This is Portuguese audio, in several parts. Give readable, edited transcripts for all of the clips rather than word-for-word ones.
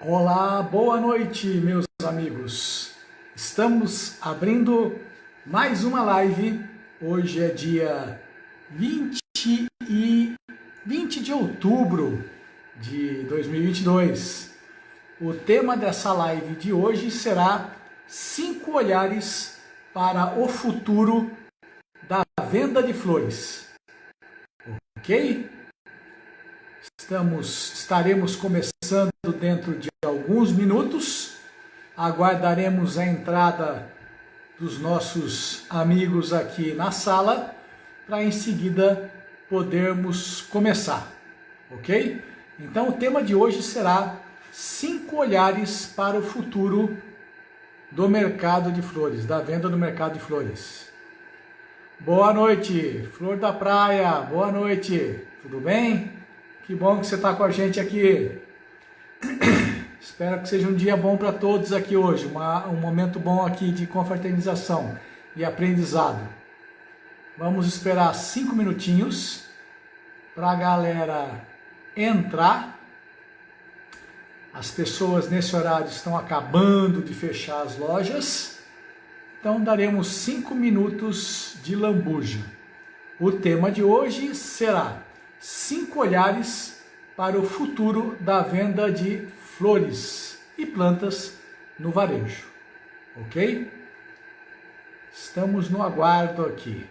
Olá, boa noite, meus amigos. Estamos abrindo mais uma live. Hoje é dia 20 de outubro de 2022. O tema dessa live de hoje será 5 olhares para o futuro da venda de flores. Ok? Estaremos começando dentro de alguns minutos. Aguardaremos a entrada dos nossos amigos aqui na sala para em seguida podermos começar, ok? Então o tema de hoje será 5 olhares para o futuro do mercado de flores, da venda no mercado de flores. Boa noite, Flor da Praia, boa noite, tudo bem? Que bom que você está com a gente aqui. Espero que seja um dia bom para todos aqui hoje, um momento bom aqui de confraternização e aprendizado. Vamos esperar 5 minutinhos para a galera entrar. As pessoas nesse horário estão acabando de fechar as lojas, então daremos 5 minutos de lambuja. O tema de hoje será 5 olhares para o futuro da venda de flores e plantas no varejo, ok? Estamos no aguardo aqui.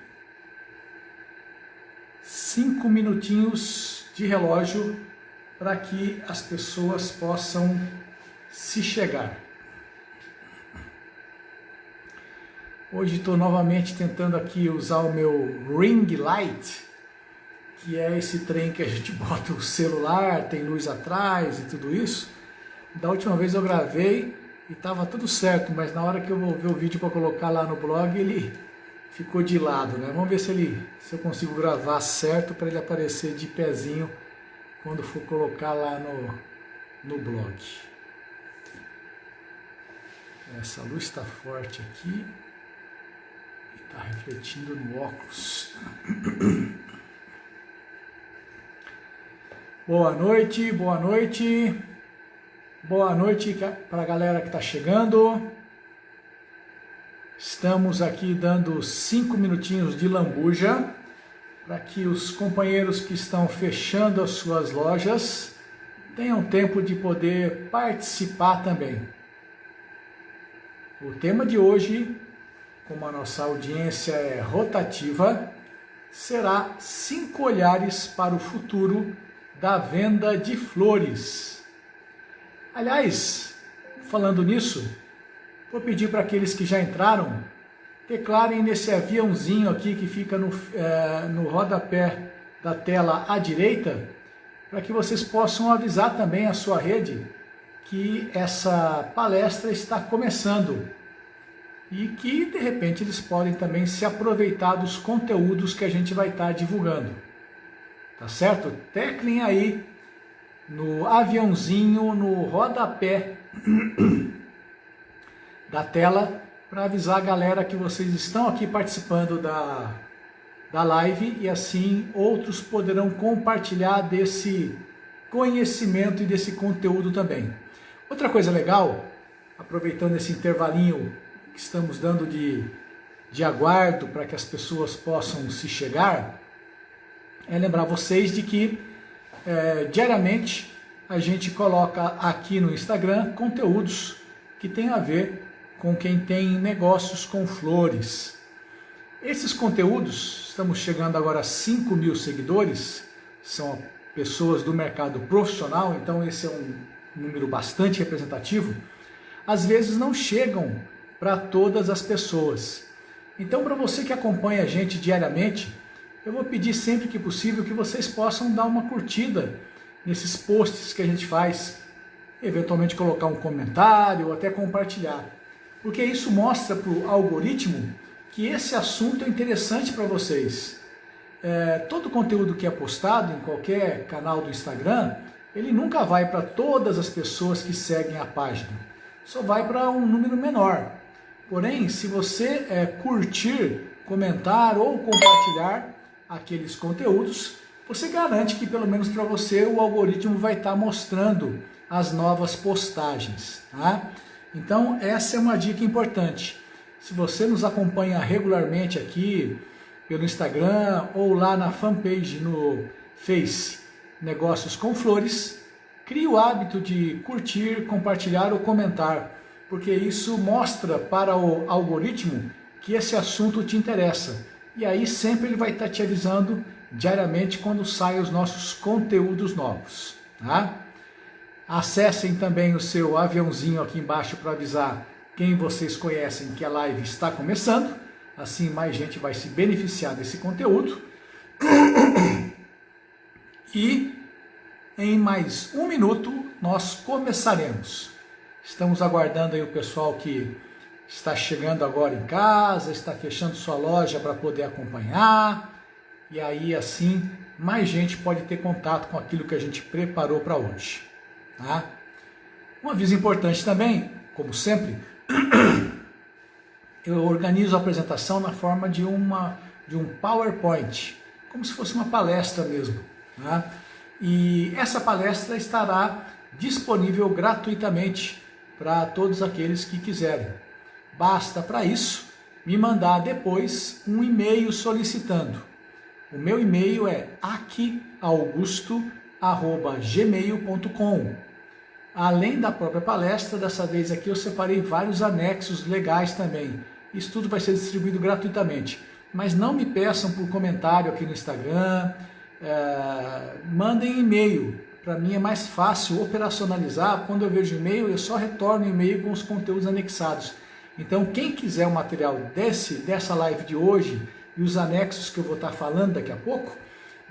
5 minutinhos de relógio para que as pessoas possam se chegar. Hoje estou novamente tentando aqui usar o meu ring light, que é esse trem que a gente bota o celular, tem luz atrás e tudo isso. Da última vez eu gravei e estava tudo certo, mas na hora que eu vou ver o vídeo para colocar lá no blog, ele ficou de lado, né? Vamos ver se eu consigo gravar certo para ele aparecer de pezinho quando for colocar lá no blog. Essa luz está forte aqui e está refletindo no óculos. Boa noite, boa noite. Boa noite para a galera que está chegando. Estamos aqui dando 5 minutinhos de lambuja para que os companheiros que estão fechando as suas lojas tenham tempo de poder participar também. O tema de hoje, como a nossa audiência é rotativa, será 5 olhares para o futuro da venda de flores. Aliás, falando nisso, vou pedir para aqueles que já entraram, declarem nesse aviãozinho aqui que fica no rodapé da tela à direita, para que vocês possam avisar também a sua rede que essa palestra está começando e que de repente eles podem também se aproveitar dos conteúdos que a gente vai estar divulgando. Tá certo? Teclem aí no aviãozinho, no rodapé da tela, para avisar a galera que vocês estão aqui participando da live e assim outros poderão compartilhar desse conhecimento e desse conteúdo também. Outra coisa legal, aproveitando esse intervalinho que estamos dando de aguardo para que as pessoas possam se chegar, é lembrar vocês de que diariamente a gente coloca aqui no Instagram conteúdos que tem a ver com quem tem negócios com flores. Esses conteúdos, estamos chegando agora a 5 mil seguidores, são pessoas do mercado profissional, então esse é um número bastante representativo, às vezes não chegam para todas as pessoas. Então, para você que acompanha a gente diariamente, eu vou pedir sempre que possível que vocês possam dar uma curtida nesses posts que a gente faz, eventualmente colocar um comentário ou até compartilhar, porque isso mostra para o algoritmo que esse assunto é interessante para vocês. Todo conteúdo que é postado em qualquer canal do Instagram, ele nunca vai para todas as pessoas que seguem a página, só vai para um número menor. Porém, se você curtir, comentar ou compartilhar aqueles conteúdos, você garante que pelo menos para você o algoritmo vai estar mostrando as novas postagens, tá? Então essa é uma dica importante. Se você nos acompanha regularmente aqui pelo Instagram ou lá na fanpage no Face Negócios com Flores, crie o hábito de curtir, compartilhar ou comentar, porque isso mostra para o algoritmo que esse assunto te interessa. E aí sempre ele vai estar te avisando diariamente quando saem os nossos conteúdos novos, tá? Acessem também o seu aviãozinho aqui embaixo para avisar quem vocês conhecem que a live está começando, assim mais gente vai se beneficiar desse conteúdo. E em mais um minuto nós começaremos. Estamos aguardando aí o pessoal que está chegando agora em casa, está fechando sua loja para poder acompanhar. E aí assim mais gente pode ter contato com aquilo que a gente preparou para hoje. Tá? Um aviso importante também, como sempre, eu organizo a apresentação na forma de um PowerPoint, como se fosse uma palestra mesmo. Tá? E essa palestra estará disponível gratuitamente para todos aqueles que quiserem. Basta para isso me mandar depois um e-mail solicitando. O meu e-mail é akiaugusto@gmail.com. Além da própria palestra, dessa vez aqui eu separei vários anexos legais também. Isso tudo vai ser distribuído gratuitamente. Mas não me peçam por comentário aqui no Instagram, mandem e-mail. Para mim é mais fácil operacionalizar. Quando eu vejo e-mail, eu só retorno o e-mail com os conteúdos anexados. Então quem quiser o material dessa live de hoje e os anexos que eu vou estar falando daqui a pouco,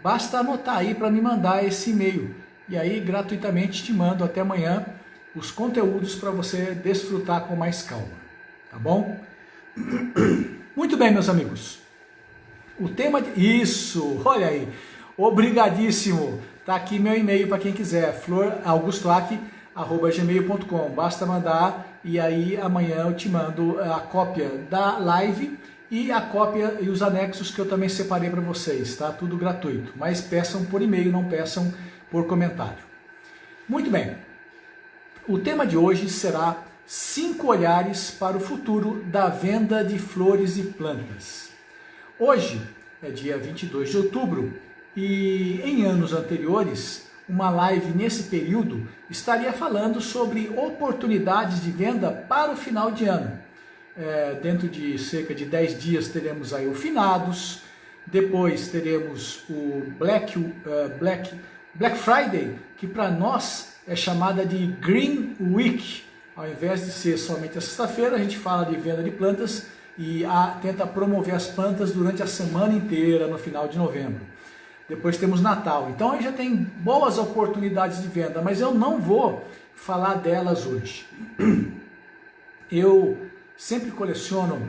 basta anotar aí para me mandar esse e-mail. E aí gratuitamente te mando até amanhã os conteúdos para você desfrutar com mais calma. Tá bom? Muito bem, meus amigos. O tema de... Isso, olha aí. Obrigadíssimo. Tá aqui meu e-mail para quem quiser. floraugustoac@gmail.com. Basta mandar e aí amanhã eu te mando a cópia da live e a cópia e os anexos que eu também separei para vocês, tá? Tudo gratuito. Mas peçam por e-mail, não peçam por comentário. Muito bem. O tema de hoje será 5 olhares para o futuro da venda de flores e plantas. Hoje é dia 22 de outubro e em anos anteriores, uma live nesse período estaria falando sobre oportunidades de venda para o final de ano. Dentro de cerca de 10 dias teremos aí o Finados, depois teremos o Black Friday, que para nós é chamada de Green Week. Ao invés de ser somente a sexta-feira, a gente fala de venda de plantas e tenta promover as plantas durante a semana inteira no final de novembro. Depois temos Natal. Então aí já tem boas oportunidades de venda, mas eu não vou falar delas hoje. Eu sempre coleciono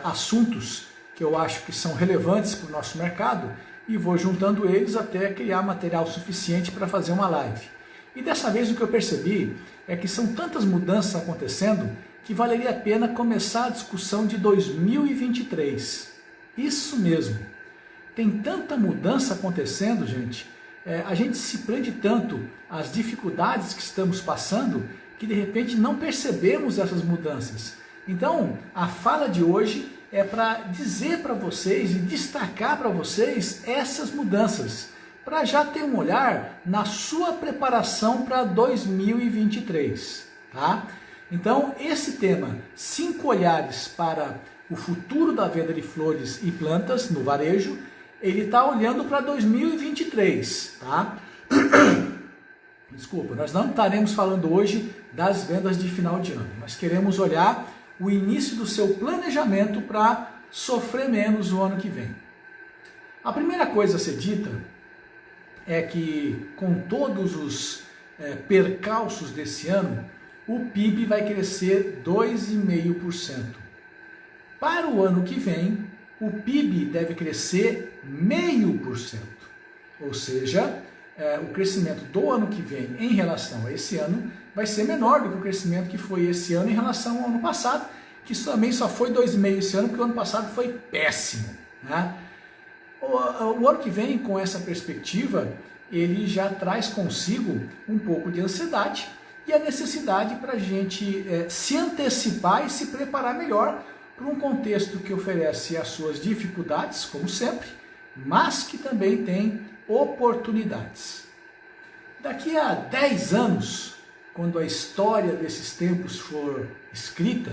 assuntos que eu acho que são relevantes para o nosso mercado e vou juntando eles até criar material suficiente para fazer uma live. E dessa vez o que eu percebi é que são tantas mudanças acontecendo que valeria a pena começar a discussão de 2023. Isso mesmo. Tem tanta mudança acontecendo, gente. A gente se prende tanto às dificuldades que estamos passando que de repente não percebemos essas mudanças. Então, a fala de hoje é para dizer para vocês e destacar para vocês essas mudanças, para já ter um olhar na sua preparação para 2023, tá? Então, esse tema, 5 olhares para o futuro da venda de flores e plantas no varejo, ele está olhando para 2023, tá? Desculpa, nós não estaremos falando hoje das vendas de final de ano, nós queremos olhar o início do seu planejamento para sofrer menos o ano que vem. A primeira coisa a ser dita é que, com todos os percalços desse ano, o PIB vai crescer 2,5%. Para o ano que vem, o PIB deve crescer 0,5%. Ou seja, o crescimento do ano que vem em relação a esse ano vai ser menor do que o crescimento que foi esse ano em relação ao ano passado, que também só foi 2,5% esse ano, porque o ano passado foi péssimo, né? O ano que vem, com essa perspectiva, ele já traz consigo um pouco de ansiedade e a necessidade para a gente se antecipar e se preparar melhor para um contexto que oferece as suas dificuldades, como sempre, mas que também tem oportunidades. Daqui a 10 anos, quando a história desses tempos for escrita,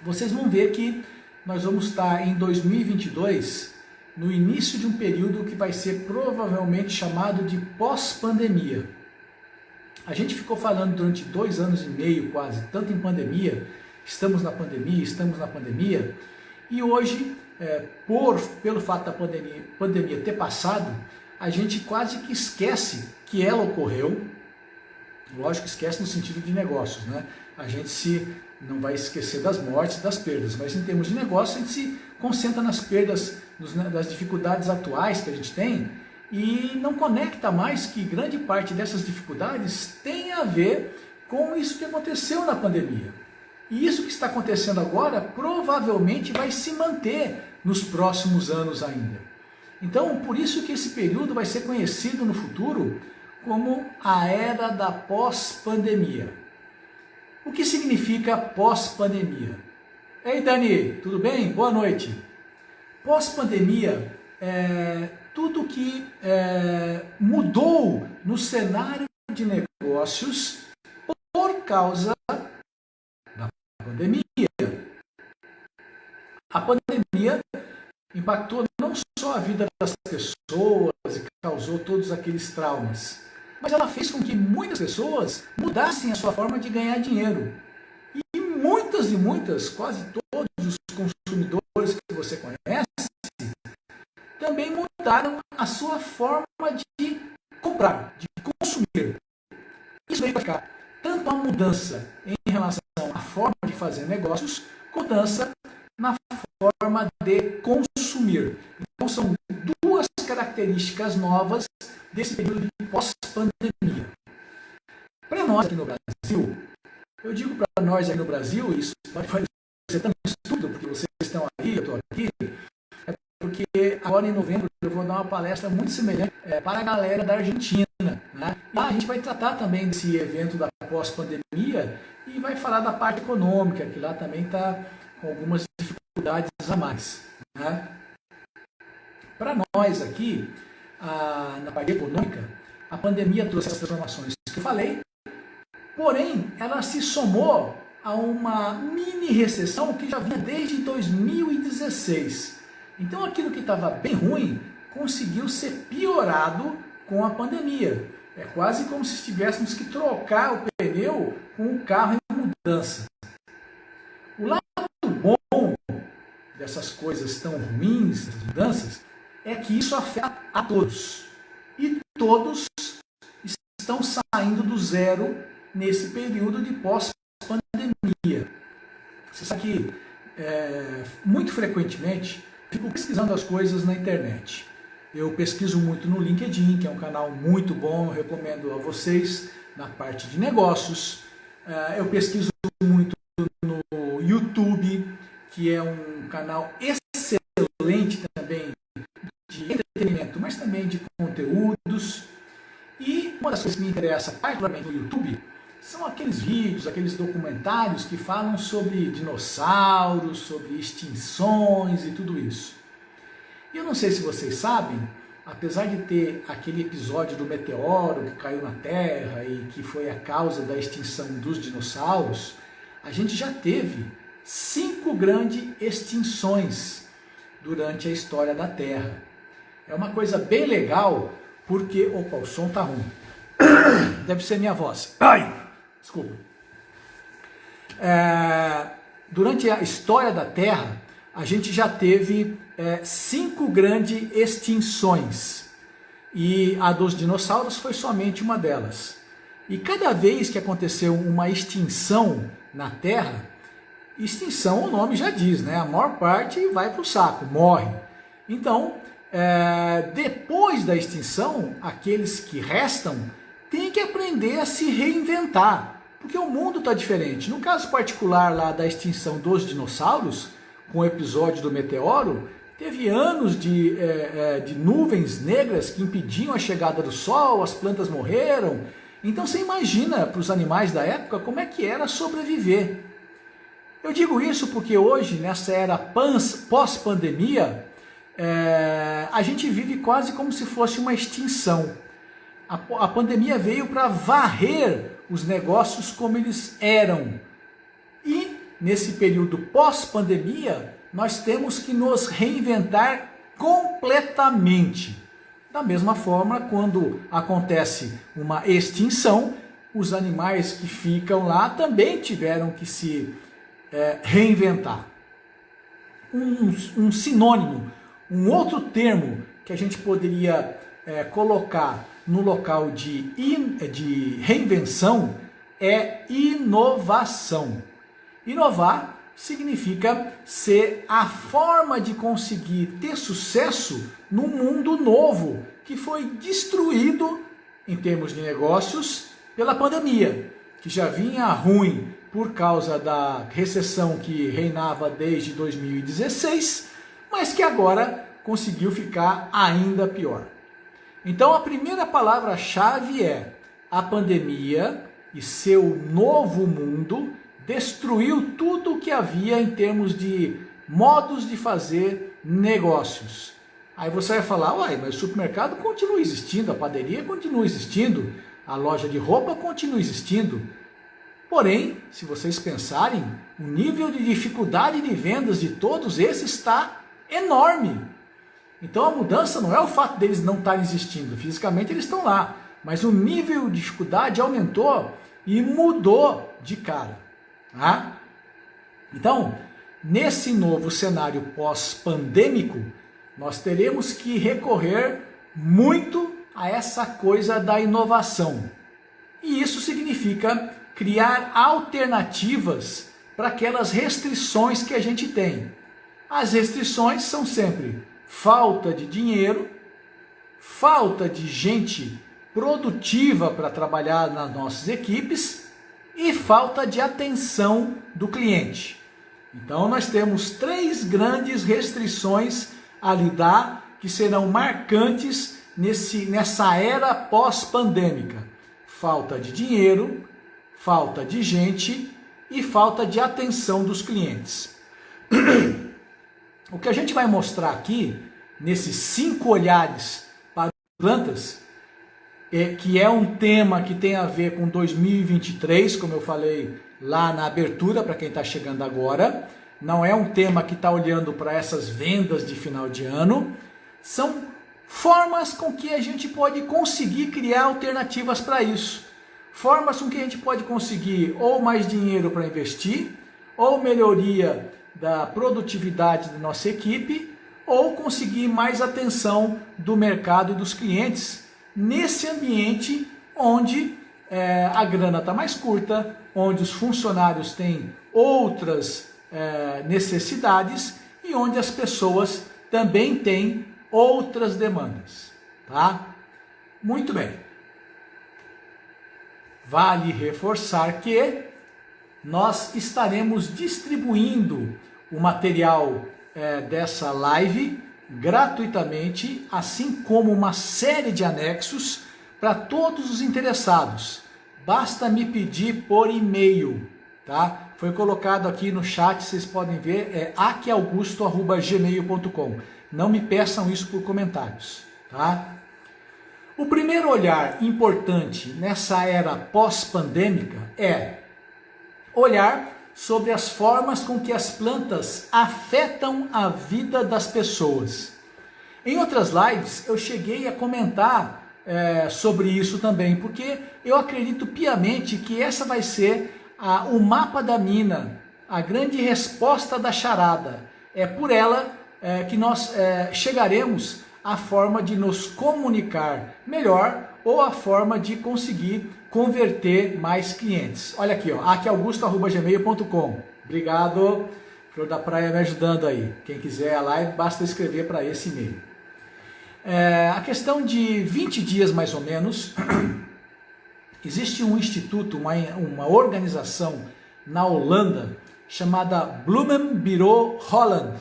vocês vão ver que nós vamos estar em 2022, no início de um período que vai ser provavelmente chamado de pós-pandemia. A gente ficou falando durante 2 anos e meio quase, tanto em pandemia, estamos na pandemia, e hoje, pelo fato da pandemia ter passado, a gente quase que esquece que ela ocorreu. Lógico, esquece no sentido de negócios, né? A gente não vai esquecer das mortes, das perdas, mas em termos de negócio a gente se concentra nas perdas, das dificuldades atuais que a gente tem e não conecta mais que grande parte dessas dificuldades tem a ver com isso que aconteceu na pandemia. E isso que está acontecendo agora provavelmente vai se manter nos próximos anos ainda. Então, por isso que esse período vai ser conhecido no futuro como a era da pós-pandemia. O que significa pós-pandemia? Ei, Dani, tudo bem? Boa noite. Pós-pandemia é tudo que mudou no cenário de negócios por causa da pandemia. A pandemia impactou não só a vida das pessoas e causou todos aqueles traumas, mas ela fez com que muitas pessoas mudassem a sua forma de ganhar dinheiro. E muitas, quase todos os consumidores que você conhece, também mudaram a sua forma de comprar, de consumir. Isso veio para cá. Tanto a mudança em relação à forma de fazer negócios, quanto a mudança na forma de consumir. Então são duas características novas desse período de pós-pandemia. Para nós aqui no Brasil, eu digo para nós aqui no Brasil, isso pode parecer tão estúpido, porque vocês estão aí, eu estou aqui, é porque agora em novembro eu vou dar uma palestra muito semelhante para a galera da Argentina. Né? E a gente vai tratar também desse evento da pós-pandemia e vai falar da parte econômica, que lá também está com algumas dificuldades a mais. Né? Para nós aqui, na parte econômica, a pandemia trouxe essas transformações que eu falei, porém, ela se somou a uma mini recessão que já vinha desde 2016. Então, aquilo que estava bem ruim conseguiu ser piorado com a pandemia. É quase como se tivéssemos que trocar o pneu com o carro em mudança. O lado bom dessas coisas tão ruins, dessas mudanças, é que isso afeta a todos. E todos estão saindo do zero nesse período de pós-pandemia. Você sabe que, muito frequentemente, fico pesquisando as coisas na internet. Eu pesquiso muito no LinkedIn, que é um canal muito bom, eu recomendo a vocês, na parte de negócios. Eu pesquiso muito no YouTube, que é um canal excelente também de entretenimento, mas também de conteúdos. E uma das coisas que me interessa particularmente no YouTube são aqueles vídeos, aqueles documentários que falam sobre dinossauros, sobre extinções e tudo isso. E eu não sei se vocês sabem, apesar de ter aquele episódio do meteoro que caiu na Terra e que foi a causa da extinção dos dinossauros, a gente já teve 5 grandes extinções durante a história da Terra. É uma coisa bem legal, porque... Opa, o som tá ruim. Deve ser minha voz. Ai! Desculpa. Durante a história da Terra, a gente já teve 5 grandes extinções. E a dos dinossauros foi somente uma delas. E cada vez que aconteceu uma extinção na Terra, extinção o nome já diz, né? A maior parte vai para o saco, morre. Então, depois da extinção, aqueles que restam têm que aprender a se reinventar, porque o mundo está diferente. No caso particular lá da extinção dos dinossauros, com o episódio do meteoro, teve anos de nuvens negras que impediam a chegada do sol, as plantas morreram. Então você imagina para os animais da época como é que era sobreviver. Eu digo isso porque hoje, nessa era pós-pandemia, a gente vive quase como se fosse uma extinção. A pandemia veio para varrer os negócios como eles eram. E nesse período pós-pandemia, nós temos que nos reinventar completamente. Da mesma forma, quando acontece uma extinção, os animais que ficam lá também tiveram que se reinventar. Um sinônimo, um outro termo que a gente poderia colocar no local de reinvenção é inovação. Inovar significa ser a forma de conseguir ter sucesso num mundo novo que foi destruído em termos de negócios pela pandemia, que já vinha ruim por causa da recessão que reinava desde 2016, mas que agora conseguiu ficar ainda pior. Então a primeira palavra-chave é: a pandemia e seu novo mundo destruiu tudo o que havia em termos de modos de fazer negócios. Aí você vai falar: uai, mas o supermercado continua existindo, a padaria continua existindo, a loja de roupa continua existindo. Porém, se vocês pensarem, o nível de dificuldade de vendas de todos esses está enorme. Então a mudança não é o fato deles não estarem existindo, fisicamente eles estão lá, mas o nível de dificuldade aumentou e mudou de cara. Tá? Então, nesse novo cenário pós-pandêmico, nós teremos que recorrer muito a essa coisa da inovação. E isso significa criar alternativas para aquelas restrições que a gente tem. As restrições são sempre falta de dinheiro, falta de gente produtiva para trabalhar nas nossas equipes e falta de atenção do cliente. Então nós temos 3 grandes restrições a lidar que serão marcantes nessa era pós-pandêmica: falta de dinheiro, falta de gente e falta de atenção dos clientes. O que a gente vai mostrar aqui, nesses 5 olhares para as plantas, que é um tema que tem a ver com 2023, como eu falei lá na abertura, para quem está chegando agora. Não é um tema que está olhando para essas vendas de final de ano. São formas com que a gente pode conseguir criar alternativas para isso. Formas com que a gente pode conseguir ou mais dinheiro para investir, ou melhoria da produtividade da nossa equipe, ou conseguir mais atenção do mercado e dos clientes nesse ambiente onde a grana está mais curta, onde os funcionários têm outras necessidades e onde as pessoas também têm outras demandas. Tá? Muito bem. Vale reforçar que nós estaremos distribuindo o material dessa live gratuitamente, assim como uma série de anexos para todos os interessados. Basta me pedir por e-mail, tá? Foi colocado aqui no chat, vocês podem ver, é aqueaugusto@gmail.com. Não me peçam isso por comentários, tá? O primeiro olhar importante nessa era pós-pandêmica é olhar sobre as formas com que as plantas afetam a vida das pessoas. Em outras lives eu cheguei a comentar sobre isso também, porque eu acredito piamente que essa vai ser o mapa da mina, a grande resposta da charada. É por ela que nós chegaremos à forma de nos comunicar melhor ou a forma de conseguir converter mais clientes. Olha aqui, aqueaugusto@gmail.com. Obrigado, Flor da Praia, me ajudando aí. Quem quiser a live, basta escrever para esse e-mail. A questão de 20 dias mais ou menos, existe um instituto, uma organização na Holanda chamada Bloemenbureau Holland,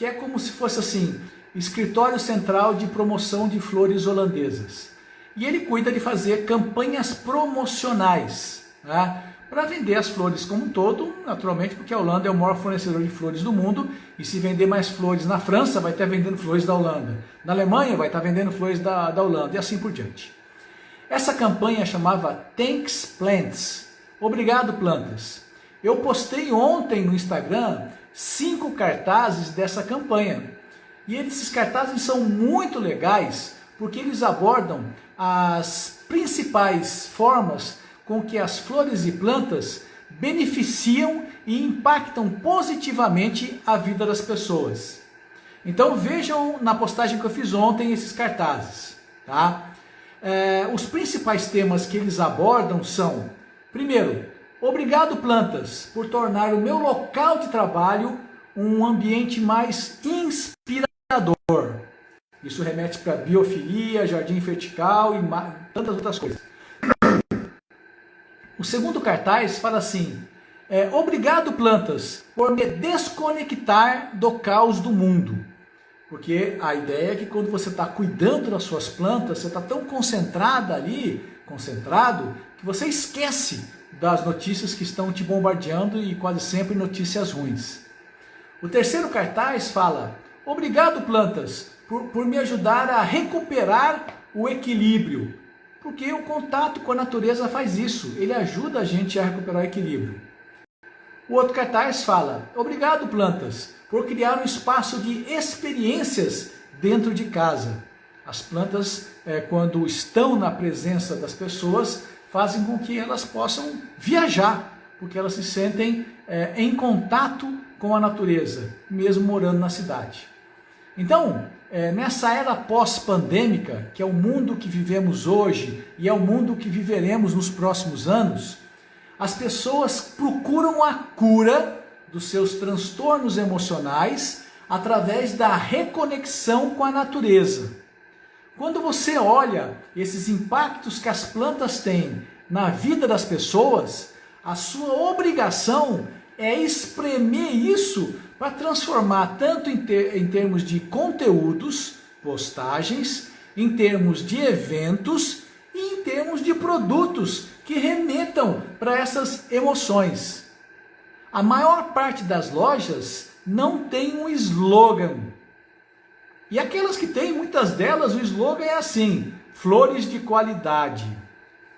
que é como se fosse assim, Escritório Central de Promoção de Flores Holandesas. E ele cuida de fazer campanhas promocionais, né, para vender as flores como um todo, naturalmente, porque a Holanda é o maior fornecedor de flores do mundo, e se vender mais flores na França, vai estar vendendo flores da Holanda. Na Alemanha, vai estar vendendo flores da Holanda, e assim por diante. Essa campanha chamava Thanks Plants, obrigado plantas. Eu postei ontem no Instagram 5 cartazes dessa campanha. E esses cartazes são muito legais, porque eles abordam as principais formas com que as flores e plantas beneficiam e impactam positivamente a vida das pessoas. Então vejam na postagem que eu fiz ontem esses cartazes, tá? Os principais temas que eles abordam são: primeiro, obrigado plantas por tornar o meu local de trabalho um ambiente mais inspirador. Isso remete para biofilia, jardim vertical e tantas outras coisas. O segundo cartaz fala assim: obrigado plantas por me desconectar do caos do mundo. Porque a ideia é que quando você está cuidando das suas plantas, você está tão concentrado, que você esquece das notícias que estão te bombardeando, e quase sempre notícias ruins. O terceiro cartaz fala: obrigado plantas por me ajudar a recuperar o equilíbrio. Porque o contato com a natureza faz isso, ele ajuda a gente a recuperar o equilíbrio. O outro cartaz fala: obrigado plantas por criar um espaço de experiências dentro de casa. As plantas, quando estão na presença das pessoas, fazem com que elas possam viajar, porque elas se sentem em contato com a natureza, mesmo morando na cidade. Então, nessa era pós-pandêmica, que é o mundo que vivemos hoje e é o mundo que viveremos nos próximos anos, as pessoas procuram a cura dos seus transtornos emocionais através da reconexão com a natureza. Quando você olha esses impactos que as plantas têm na vida das pessoas, a sua obrigação é espremer isso para transformar tanto em termos de conteúdos, postagens, em termos de eventos e em termos de produtos que remetam para essas emoções. A maior parte das lojas não tem um slogan. E aquelas que têm, muitas delas, o slogan é assim: flores de qualidade.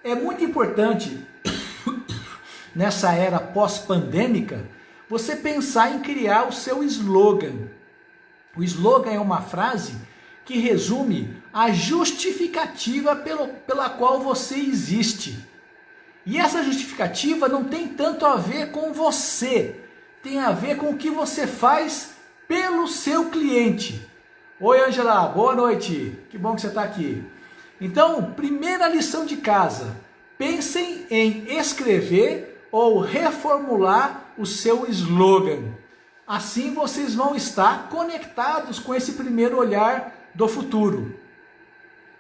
É muito importante, nessa era pós-pandêmica, você pensar em criar o seu slogan. O slogan é uma frase que resume a justificativa pela qual você existe. E essa justificativa não tem tanto a ver com você, tem a ver com o que você faz pelo seu cliente. Oi, Angela, boa noite, que bom que você está aqui. Então, primeira lição de casa: pensem em escrever ou reformular o seu slogan. Assim vocês vão estar conectados com esse primeiro olhar do futuro.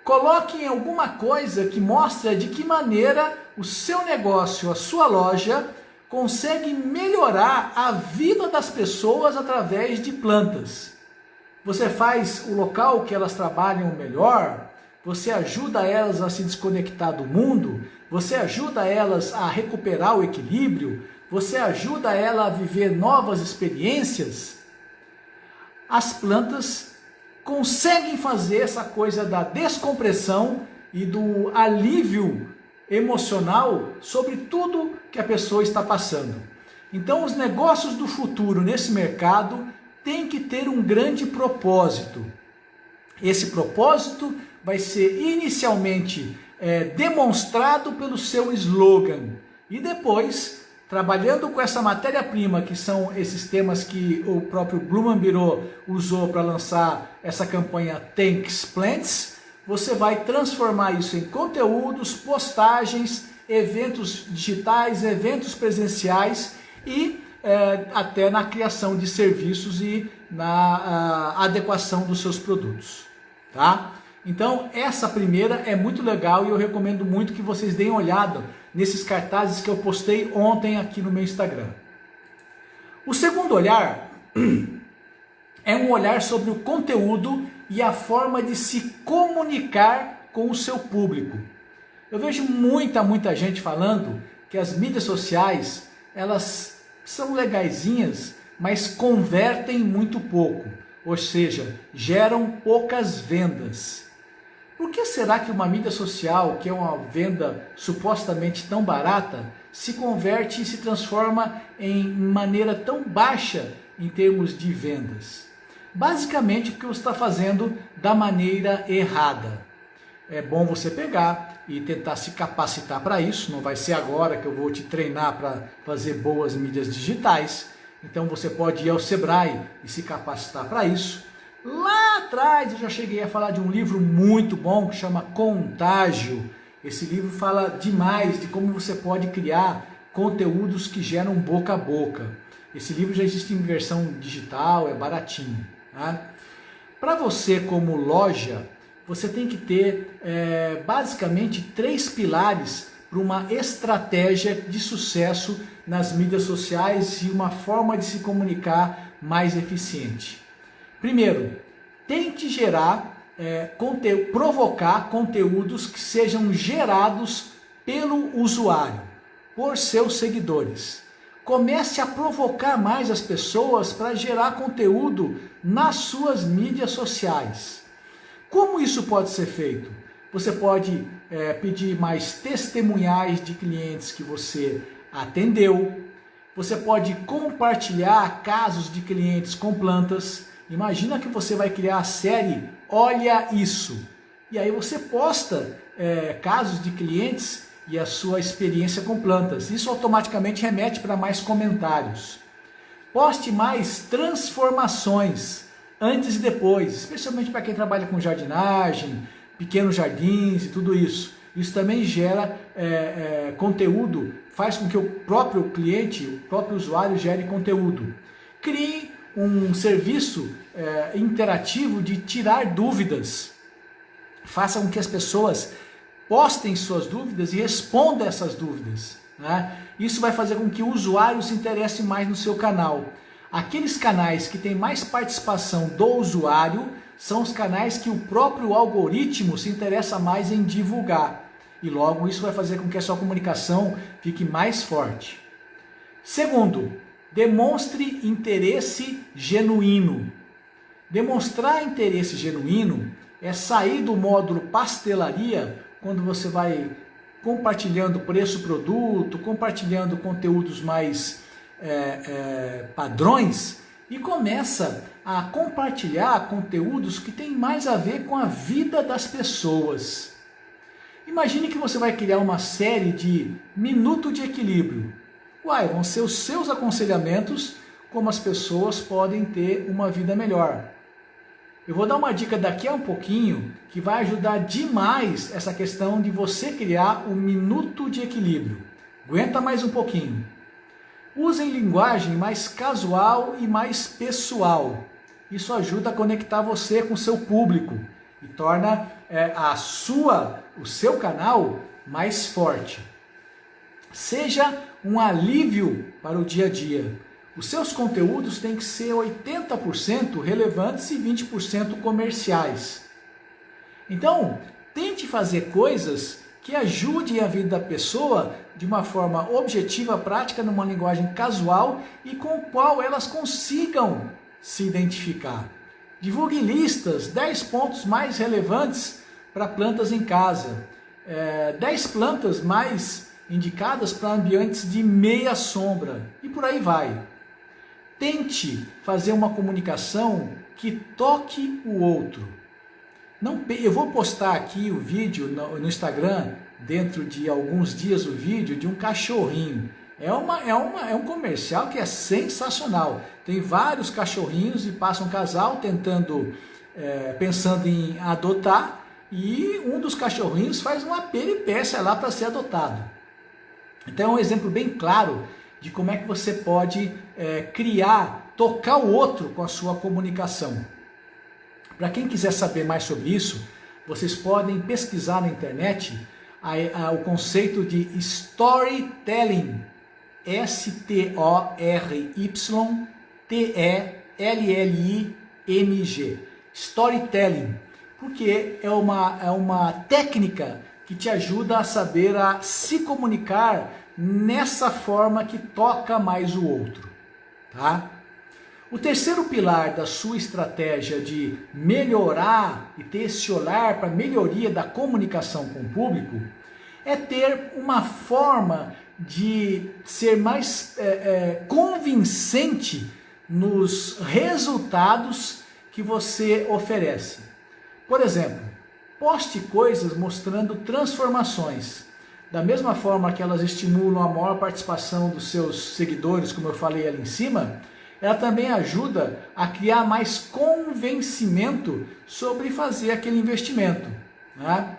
Coloquem alguma coisa que mostre de que maneira o seu negócio, a sua loja, consegue melhorar a vida das pessoas através de plantas. Você faz o local que elas trabalham melhor, você ajuda elas a se desconectar do mundo, você ajuda elas a recuperar o equilíbrio, você ajuda ela a viver novas experiências. As plantas conseguem fazer essa coisa da descompressão e do alívio emocional sobre tudo que a pessoa está passando. Então, os negócios do futuro nesse mercado têm que ter um grande propósito. Esse propósito vai ser inicialmente demonstrado pelo seu slogan e depois, trabalhando com essa matéria-prima, que são esses temas que o próprio Blum & Bureau usou para lançar essa campanha Thanks Plants, você vai transformar isso em conteúdos, postagens, eventos digitais, eventos presenciais e até na criação de serviços e na adequação dos seus produtos, tá? Então, essa primeira é muito legal e eu recomendo muito que vocês deem uma olhada nesses cartazes que eu postei ontem aqui no meu Instagram. O segundo olhar é um olhar sobre o conteúdo e a forma de se comunicar com o seu público. Eu vejo muita gente falando que as mídias sociais, elas são legaisinhas, mas convertem muito pouco, ou seja, geram poucas vendas. Por que será que uma mídia social, que é uma venda supostamente tão barata, se converte e se transforma em maneira tão baixa em termos de vendas? Basicamente porque você está fazendo da maneira errada. É bom você pegar e tentar se capacitar para isso. Não vai ser agora que eu vou te treinar para fazer boas mídias digitais. Então você pode ir ao Sebrae e se capacitar para isso. Lá atrás eu já cheguei a falar de um livro muito bom que chama Contágio. Esse livro fala demais de como você pode criar conteúdos que geram boca a boca. Esse livro já existe em versão digital, é baratinho. Tá? Para você como loja, você tem que ter basicamente 3 pilares para uma estratégia de sucesso nas mídias sociais e uma forma de se comunicar mais eficiente. Primeiro, tente provocar conteúdos que sejam gerados pelo usuário, por seus seguidores. Comece a provocar mais as pessoas para gerar conteúdo nas suas mídias sociais. Como isso pode ser feito? Você pode pedir mais testemunhais de clientes que você atendeu. Você pode compartilhar casos de clientes com plantas. Imagina que você vai criar a série Olha Isso. E aí você posta casos de clientes e a sua experiência com plantas. Isso automaticamente remete para mais comentários. Poste mais transformações antes e depois, especialmente para quem trabalha com jardinagem, pequenos jardins e tudo isso. Isso também gera conteúdo, faz com que o próprio cliente, o próprio usuário gere conteúdo. Crie um serviço interativo de tirar dúvidas. Faça com que as pessoas postem suas dúvidas e respondam essas dúvidas. Né? Isso vai fazer com que o usuário se interesse mais no seu canal. Aqueles canais que têm mais participação do usuário são os canais que o próprio algoritmo se interessa mais em divulgar. E logo isso vai fazer com que a sua comunicação fique mais forte. Segundo, demonstre interesse genuíno. Demonstrar interesse genuíno é sair do módulo pastelaria, quando você vai compartilhando preço-produto, compartilhando conteúdos mais padrões, e começa a compartilhar conteúdos que têm mais a ver com a vida das pessoas. Imagine que você vai criar uma série de Minuto de Equilíbrio. Vão ser os seus aconselhamentos como as pessoas podem ter uma vida melhor. Eu vou dar uma dica daqui a um pouquinho que vai ajudar demais essa questão de você criar um Minuto de Equilíbrio. Aguenta mais um pouquinho. Usem linguagem mais casual e mais pessoal. Isso ajuda a conectar você com o seu público e torna o seu canal mais forte. Seja um alívio para o dia a dia. Os seus conteúdos têm que ser 80% relevantes e 20% comerciais. Então, tente fazer coisas que ajudem a vida da pessoa de uma forma objetiva, prática, numa linguagem casual e com a qual elas consigam se identificar. Divulgue listas, 10 pontos mais relevantes para plantas em casa, 10 plantas mais indicadas para ambientes de meia sombra e por aí vai. Tente fazer uma comunicação que toque o outro. Eu vou postar aqui o vídeo no Instagram, dentro de alguns dias, o vídeo de um cachorrinho. É um comercial que é sensacional. Tem vários cachorrinhos e passa um casal pensando em adotar, e um dos cachorrinhos faz uma peripécia lá para ser adotado. Então é um exemplo bem claro de como é que você pode tocar o outro com a sua comunicação. Para quem quiser saber mais sobre isso, vocês podem pesquisar na internet o conceito de storytelling, STORYTELLING, Storytelling, porque é uma técnica que te ajuda a saber a se comunicar nessa forma que toca mais o outro, tá? O terceiro pilar da sua estratégia de melhorar e ter esse olhar para a melhoria da comunicação com o público é ter uma forma de ser mais convincente nos resultados que você oferece. Por exemplo, poste coisas mostrando transformações. Da mesma forma que elas estimulam a maior participação dos seus seguidores, como eu falei ali em cima, ela também ajuda a criar mais convencimento sobre fazer aquele investimento, né?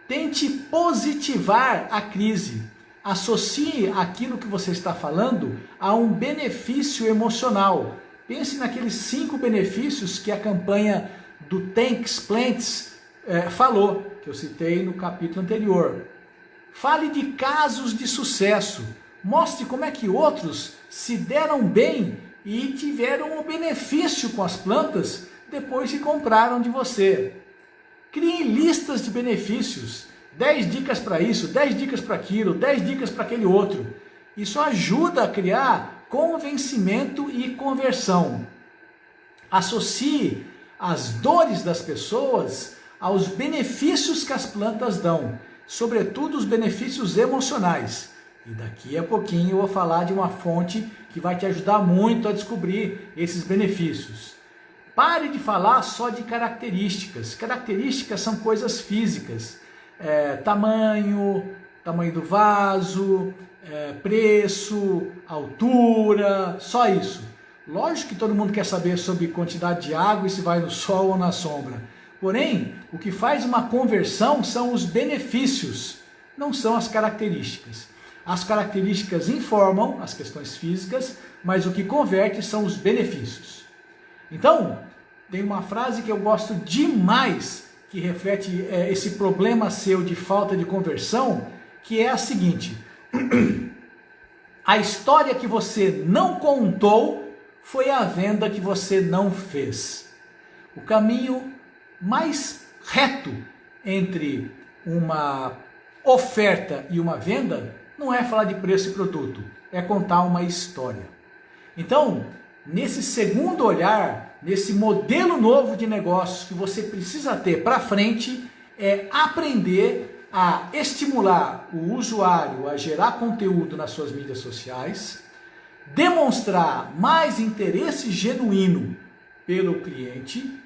Tente positivar a crise. Associe aquilo que você está falando a um benefício emocional. Pense naqueles 5 benefícios que a campanha do Thanks Plants falou, que eu citei no capítulo anterior. Fale de casos de sucesso. Mostre como é que outros se deram bem e tiveram um benefício com as plantas depois que compraram de você. Crie listas de benefícios. 10 dicas para isso, 10 dicas para aquilo, 10 dicas para aquele outro. Isso ajuda a criar convencimento e conversão. Associe as dores das pessoas aos benefícios que as plantas dão, sobretudo os benefícios emocionais. E daqui a pouquinho eu vou falar de uma fonte que vai te ajudar muito a descobrir esses benefícios. Pare de falar só de características. Características são coisas físicas. Tamanho do vaso, preço, altura, só isso. Lógico que todo mundo quer saber sobre quantidade de água e se vai no sol ou na sombra. Porém, o que faz uma conversão são os benefícios, não são as características. As características informam as questões físicas, mas o que converte são os benefícios. Então, tem uma frase que eu gosto demais, que reflete esse problema seu de falta de conversão, que é a seguinte: a história que você não contou foi a venda que você não fez. O caminho mais reto entre uma oferta e uma venda não é falar de preço e produto, é contar uma história. Então, nesse segundo olhar, nesse modelo novo de negócios que você precisa ter para frente, é aprender a estimular o usuário a gerar conteúdo nas suas mídias sociais, demonstrar mais interesse genuíno pelo cliente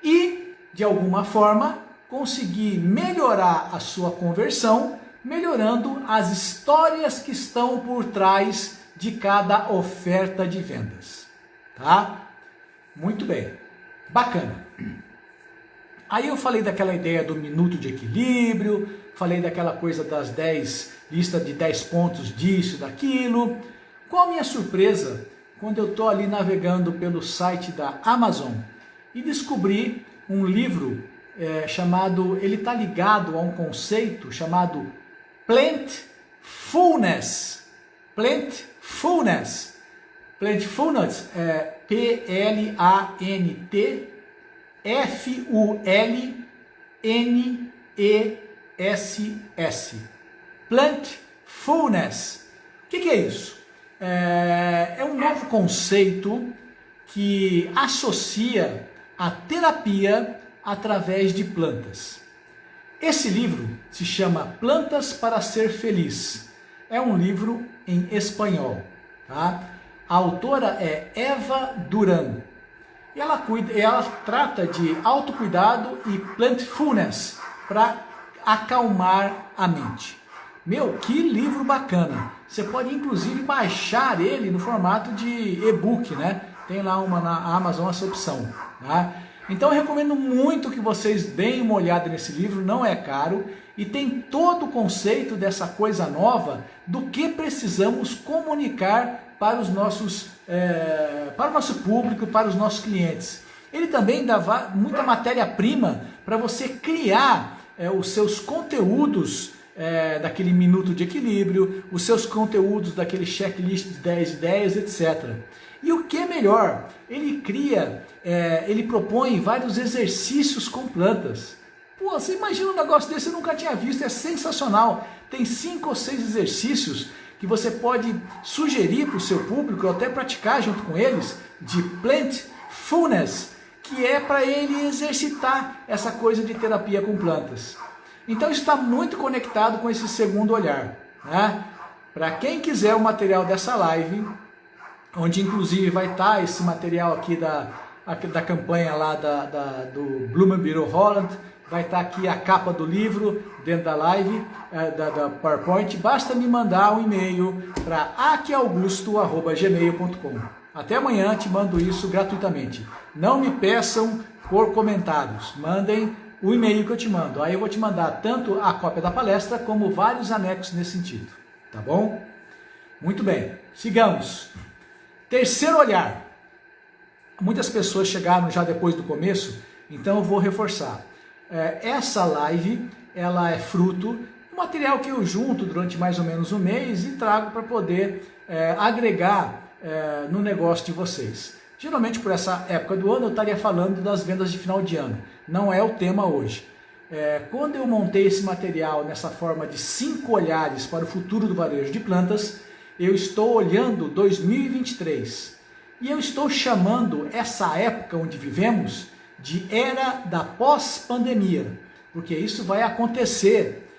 e, de alguma forma, conseguir melhorar a sua conversão, melhorando as histórias que estão por trás de cada oferta de vendas, tá? Muito bem, bacana. Aí eu falei daquela ideia do minuto de equilíbrio, falei daquela coisa das 10, lista de 10 pontos disso, daquilo. Qual a minha surpresa quando eu estou ali navegando pelo site da Amazon e descobri um livro chamado, ele está ligado a um conceito chamado Plantfulness. Plantfulness. Plantfulness é Plantfulness. Plantfulness. O que é isso? É um novo conceito que associa a terapia através de plantas. Esse livro se chama Plantas para Ser Feliz. É um livro em espanhol, tá? A autora é Eva Duran. E ela trata de autocuidado e plantfulness para acalmar a mente. Meu, que livro bacana! Você pode inclusive baixar ele no formato de e-book, né? Tem lá na Amazon essa opção, tá? Então eu recomendo muito que vocês deem uma olhada nesse livro, não é caro e tem todo o conceito dessa coisa nova do que precisamos comunicar para os nossos, para o nosso público, para os nossos clientes. Ele também dá muita matéria-prima para você criar os seus conteúdos daquele minuto de equilíbrio, os seus conteúdos daquele checklist de 10 ideias, etc. E o que é melhor, ele propõe vários exercícios com plantas. Pô, você imagina um negócio desse, eu nunca tinha visto, é sensacional. Tem 5 ou 6 exercícios que você pode sugerir para o seu público, ou até praticar junto com eles, de Plantfulness, que é para ele exercitar essa coisa de terapia com plantas. Então está muito conectado com esse segundo olhar, né? Para quem quiser o material dessa live, onde inclusive vai estar esse material aqui da campanha lá do Blumenbüro Holland, vai estar aqui a capa do livro dentro da live, da PowerPoint, basta me mandar um e-mail para aquiaugusto@gmail.com. Até amanhã te mando isso gratuitamente. Não me peçam por comentários, mandem o e-mail que eu te mando. Aí eu vou te mandar tanto a cópia da palestra como vários anexos nesse sentido, tá bom? Muito bem, sigamos. Terceiro olhar. Muitas pessoas chegaram já depois do começo, então eu vou reforçar. Essa live, ela é fruto do material que eu junto durante mais ou menos um mês e trago para poder agregar no negócio de vocês. Geralmente por essa época do ano eu estaria falando das vendas de final de ano, não é o tema hoje. Quando eu montei esse material nessa forma de 5 olhares para o futuro do varejo de plantas, eu estou olhando 2023 e eu estou chamando essa época onde vivemos de era da pós-pandemia, porque isso vai acontecer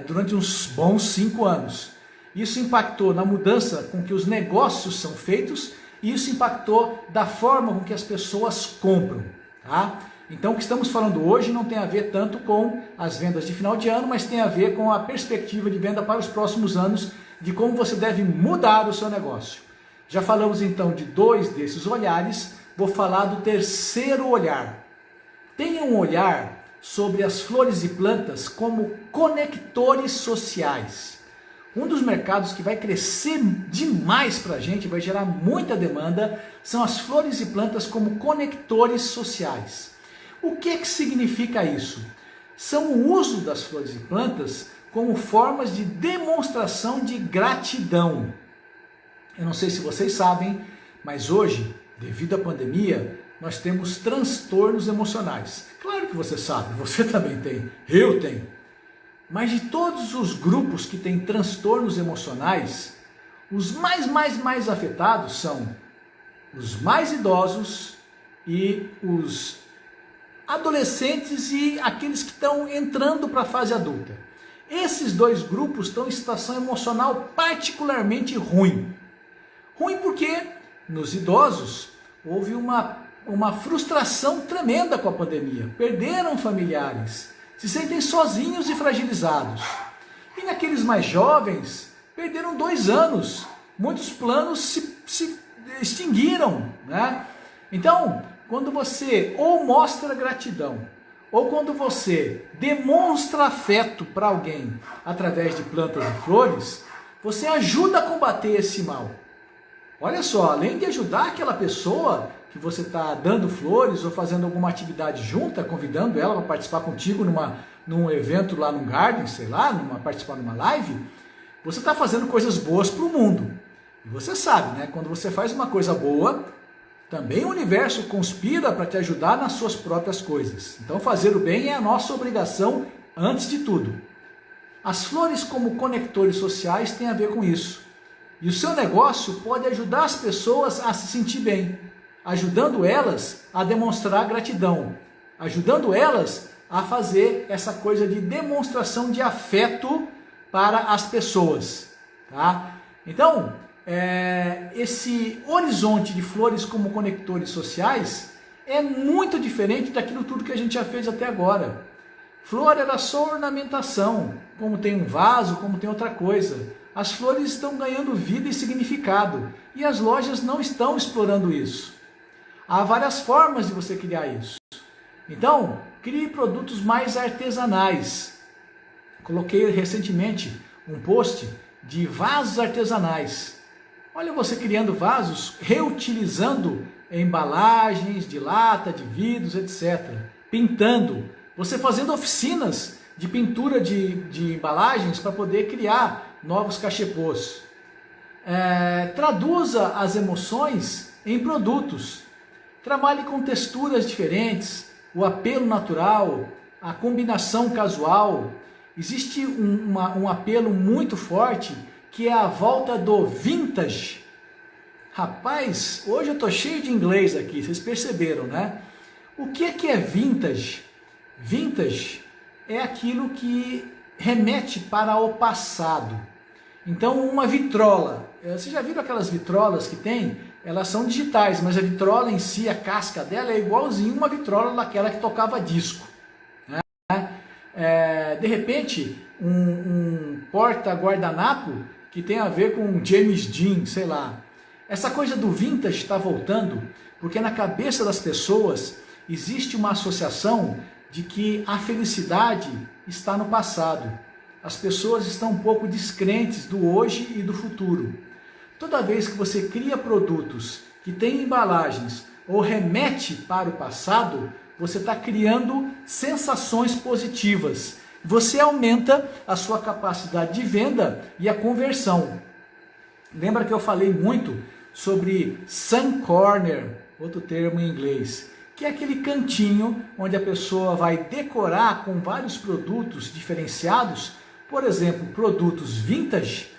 durante uns bons 5 anos. Isso impactou na mudança com que os negócios são feitos e isso impactou da forma com que as pessoas compram, tá? Então o que estamos falando hoje não tem a ver tanto com as vendas de final de ano, mas tem a ver com a perspectiva de venda para os próximos anos, de como você deve mudar o seu negócio. Já falamos então de 2 desses olhares, vou falar do terceiro olhar. Tenha um olhar sobre as flores e plantas como conectores sociais. Um dos mercados que vai crescer demais para a gente, vai gerar muita demanda, são as flores e plantas como conectores sociais. O que significa isso? São o uso das flores e plantas como formas de demonstração de gratidão. Eu não sei se vocês sabem, mas hoje, devido à pandemia, nós temos transtornos emocionais. Claro que você sabe, você também tem, eu tenho. Mas de todos os grupos que têm transtornos emocionais, os mais afetados são os mais idosos e os adolescentes e aqueles que estão entrando para a fase adulta. Esses 2 grupos estão em situação emocional particularmente ruim. Ruim porque nos idosos houve uma frustração tremenda com a pandemia. Perderam familiares, se sentem sozinhos e fragilizados. E naqueles mais jovens, perderam 2 anos. Muitos planos se extinguiram, né? Então, quando você ou mostra gratidão, ou quando você demonstra afeto para alguém através de plantas e flores, você ajuda a combater esse mal. Olha só, além de ajudar aquela pessoa que você está dando flores ou fazendo alguma atividade junta, convidando ela para participar contigo num evento lá no Garden, sei lá, participar numa live, você está fazendo coisas boas para o mundo. E você sabe, né? Quando você faz uma coisa boa, também o universo conspira para te ajudar nas suas próprias coisas. Então fazer o bem é a nossa obrigação antes de tudo. As flores como conectores sociais têm a ver com isso. E o seu negócio pode ajudar as pessoas a se sentir bem, ajudando elas a demonstrar gratidão, ajudando elas a fazer essa coisa de demonstração de afeto para as pessoas, tá? Então, esse horizonte de flores como conectores sociais é muito diferente daquilo tudo que a gente já fez até agora. Flor era só ornamentação, como tem um vaso, como tem outra coisa. As flores estão ganhando vida e significado, e as lojas não estão explorando isso. Há várias formas de você criar isso. Então, crie produtos mais artesanais. Coloquei recentemente um post de vasos artesanais. Olha você criando vasos, reutilizando embalagens de lata, de vidros, etc. Pintando. Você fazendo oficinas de pintura de embalagens para poder criar novos cachepôs. Traduza as emoções em produtos. Trabalhe com texturas diferentes, o apelo natural, a combinação casual. Existe um apelo muito forte que é a volta do vintage. Rapaz, hoje eu tô cheio de inglês aqui, vocês perceberam, né? O que é vintage? Vintage é aquilo que remete para o passado. Então, uma vitrola. Vocês já viram aquelas vitrolas que tem? Elas são digitais, mas a vitrola em si, a casca dela é igualzinho uma vitrola daquela que tocava disco. Né? De repente, um porta-guardanapo que tem a ver com James Dean, sei lá. Essa coisa do vintage está voltando, porque na cabeça das pessoas existe uma associação de que a felicidade está no passado. As pessoas estão um pouco descrentes do hoje e do futuro. Toda vez que você cria produtos que têm embalagens ou remete para o passado, você está criando sensações positivas. Você aumenta a sua capacidade de venda e a conversão. Lembra que eu falei muito sobre sun corner, outro termo em inglês, que é aquele cantinho onde a pessoa vai decorar com vários produtos diferenciados, por exemplo, produtos vintage.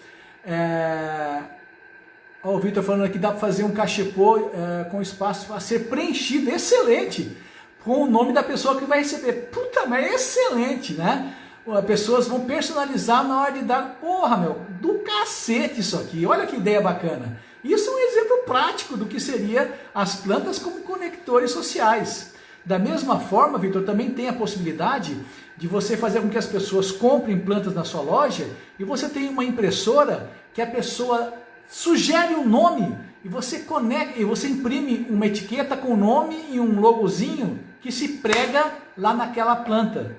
O Vitor falando aqui, dá para fazer um cachepô com espaço a ser preenchido, excelente, com o nome da pessoa que vai receber. Puta, mas é excelente, né? As pessoas vão personalizar na hora de dar, porra, meu, do cacete isso aqui, olha que ideia bacana. Isso é um exemplo prático do que seria as plantas como conectores sociais. Da mesma forma, Vitor, também tem a possibilidade de você fazer com que as pessoas comprem plantas na sua loja e você tem uma impressora que a pessoa sugere um nome e você conecta, e você imprime uma etiqueta com o nome e um logozinho que se prega lá naquela planta.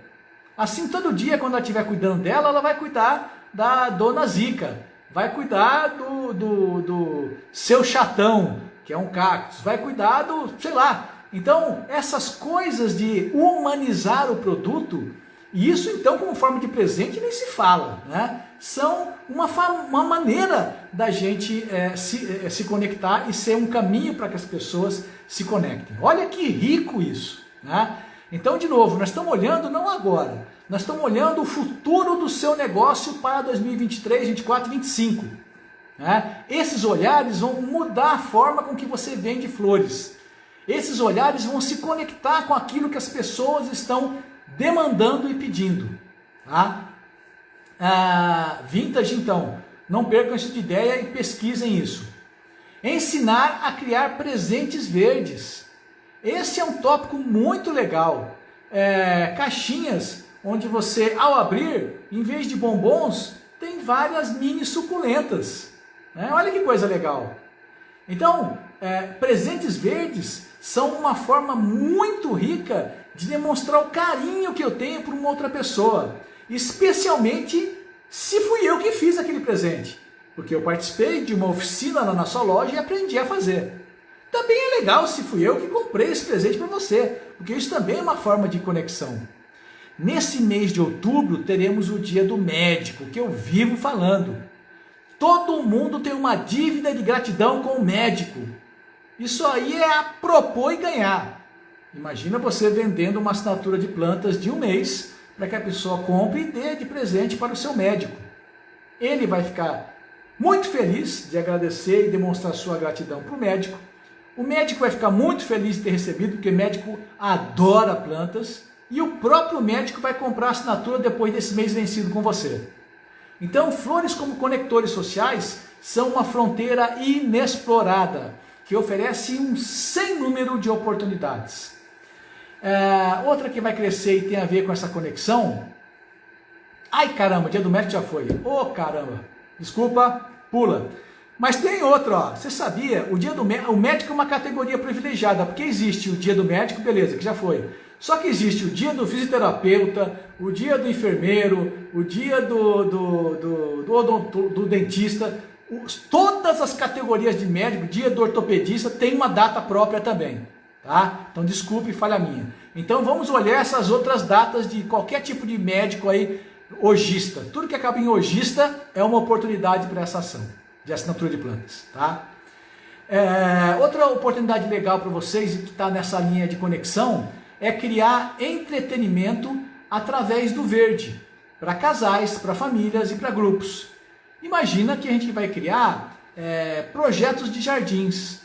Assim, todo dia, quando ela estiver cuidando dela, ela vai cuidar da Dona Zica, vai cuidar do seu chatão, que é um cactus, vai cuidar do, sei lá. Então, essas coisas de humanizar o produto, e isso então como forma de presente nem se fala, né? São uma maneira da gente se conectar e ser um caminho para que as pessoas se conectem. Olha que rico isso, né? Então, de novo, nós estamos olhando não agora, nós estamos olhando o futuro do seu negócio para 2023, 2024 e 2025. Né? Esses olhares vão mudar a forma com que você vende flores. Esses olhares vão se conectar com aquilo que as pessoas estão demandando e pedindo. Tá? Vintage, então, não percam isso de ideia e pesquisem isso. Ensinar a criar presentes verdes. Esse é um tópico muito legal. Caixinhas onde você, ao abrir, em vez de bombons, tem várias mini suculentas. Olha que coisa legal. Então, presentes verdes são uma forma muito rica de demonstrar o carinho que eu tenho por uma outra pessoa. Especialmente se fui eu que fiz aquele presente. Porque eu participei de uma oficina lá na sua loja e aprendi a fazer. Também é legal se fui eu que comprei esse presente para você, porque isso também é uma forma de conexão. Nesse mês de outubro teremos o Dia do Médico, que eu vivo falando. Todo mundo tem uma dívida de gratidão com o médico. Isso aí é a propor e ganhar. Imagina você vendendo uma assinatura de plantas de um mês para que a pessoa compre e dê de presente para o seu médico. Ele vai ficar muito feliz de agradecer e demonstrar sua gratidão para o médico. O médico vai ficar muito feliz de ter recebido, porque o médico adora plantas, e o próprio médico vai comprar a assinatura depois desse mês vencido com você. Então, flores como conectores sociais são uma fronteira inexplorada, que oferece um sem número de oportunidades. Outra que vai crescer e tem a ver com essa conexão. Ai caramba, o Dia do Médico já foi. Caramba, desculpa, pula. Mas tem outro, você sabia, o médico é uma categoria privilegiada, porque existe o Dia do Médico, beleza, que já foi. Só que existe o dia do fisioterapeuta, o dia do enfermeiro, o dia do dentista, todas as categorias de médico, dia do ortopedista, tem uma data própria também. Tá? Então desculpe, falha minha. Então vamos olhar essas outras datas de qualquer tipo de médico aí, hogista. Tudo que acaba em hogista é uma oportunidade para essa ação. de assinatura de plantas, tá? Outra oportunidade legal para vocês que está nessa linha de conexão é criar entretenimento através do verde, para casais, para famílias e para grupos. Imagina que a gente vai criar projetos de jardins.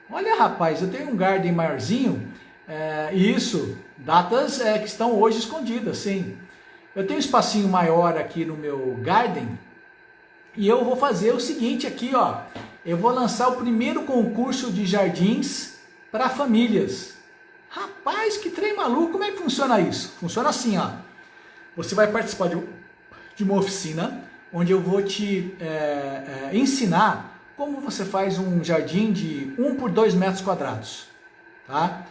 Olha, rapaz, eu tenho um garden maiorzinho, isso, datas que estão hoje escondidas, sim. Eu tenho um espacinho maior aqui no meu garden e eu vou fazer o seguinte aqui, ó. Eu vou lançar o primeiro concurso de jardins para famílias. Rapaz, que trem maluco, como é que funciona isso? Funciona assim, ó. Você vai participar de uma oficina onde eu vou te ensinar como você faz um jardim de 1 por 2 metros quadrados, tá?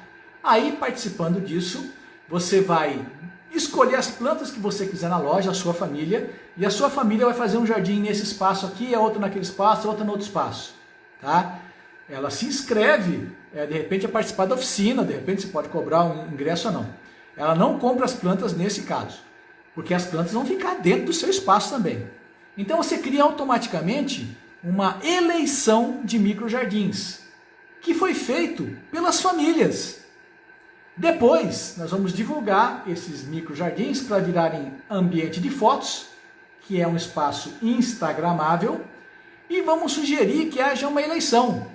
Aí, participando disso, você vai escolher as plantas que você quiser na loja, a sua família, e a sua família vai fazer um jardim nesse espaço aqui, a outra naquele espaço, a outra no outro espaço, tá? Ela se inscreve, de repente, a participar da oficina, de repente você pode cobrar um ingresso ou não. Ela não compra as plantas nesse caso, porque as plantas vão ficar dentro do seu espaço também. Então você cria automaticamente uma eleição de microjardins, que foi feito pelas famílias. Depois, nós vamos divulgar esses microjardins para virarem ambiente de fotos, que é um espaço instagramável, e vamos sugerir que haja uma eleição,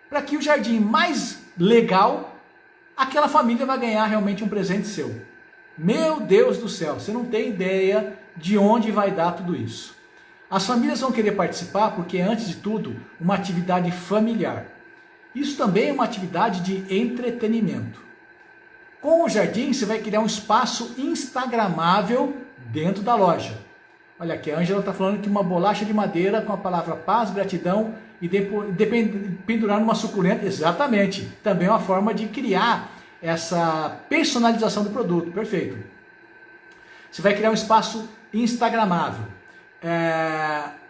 para que o jardim mais legal, aquela família vai ganhar realmente um presente seu. Meu Deus do céu, você não tem ideia de onde vai dar tudo isso. As famílias vão querer participar porque é, antes de tudo, uma atividade familiar. Isso também é uma atividade de entretenimento. Com o jardim, você vai criar um espaço instagramável dentro da loja. Olha aqui, a Ângela está falando que uma bolacha de madeira com a palavra paz, gratidão e pendurar numa suculenta. Exatamente. Também é uma forma de criar essa personalização do produto. Perfeito. Você vai criar um espaço instagramável.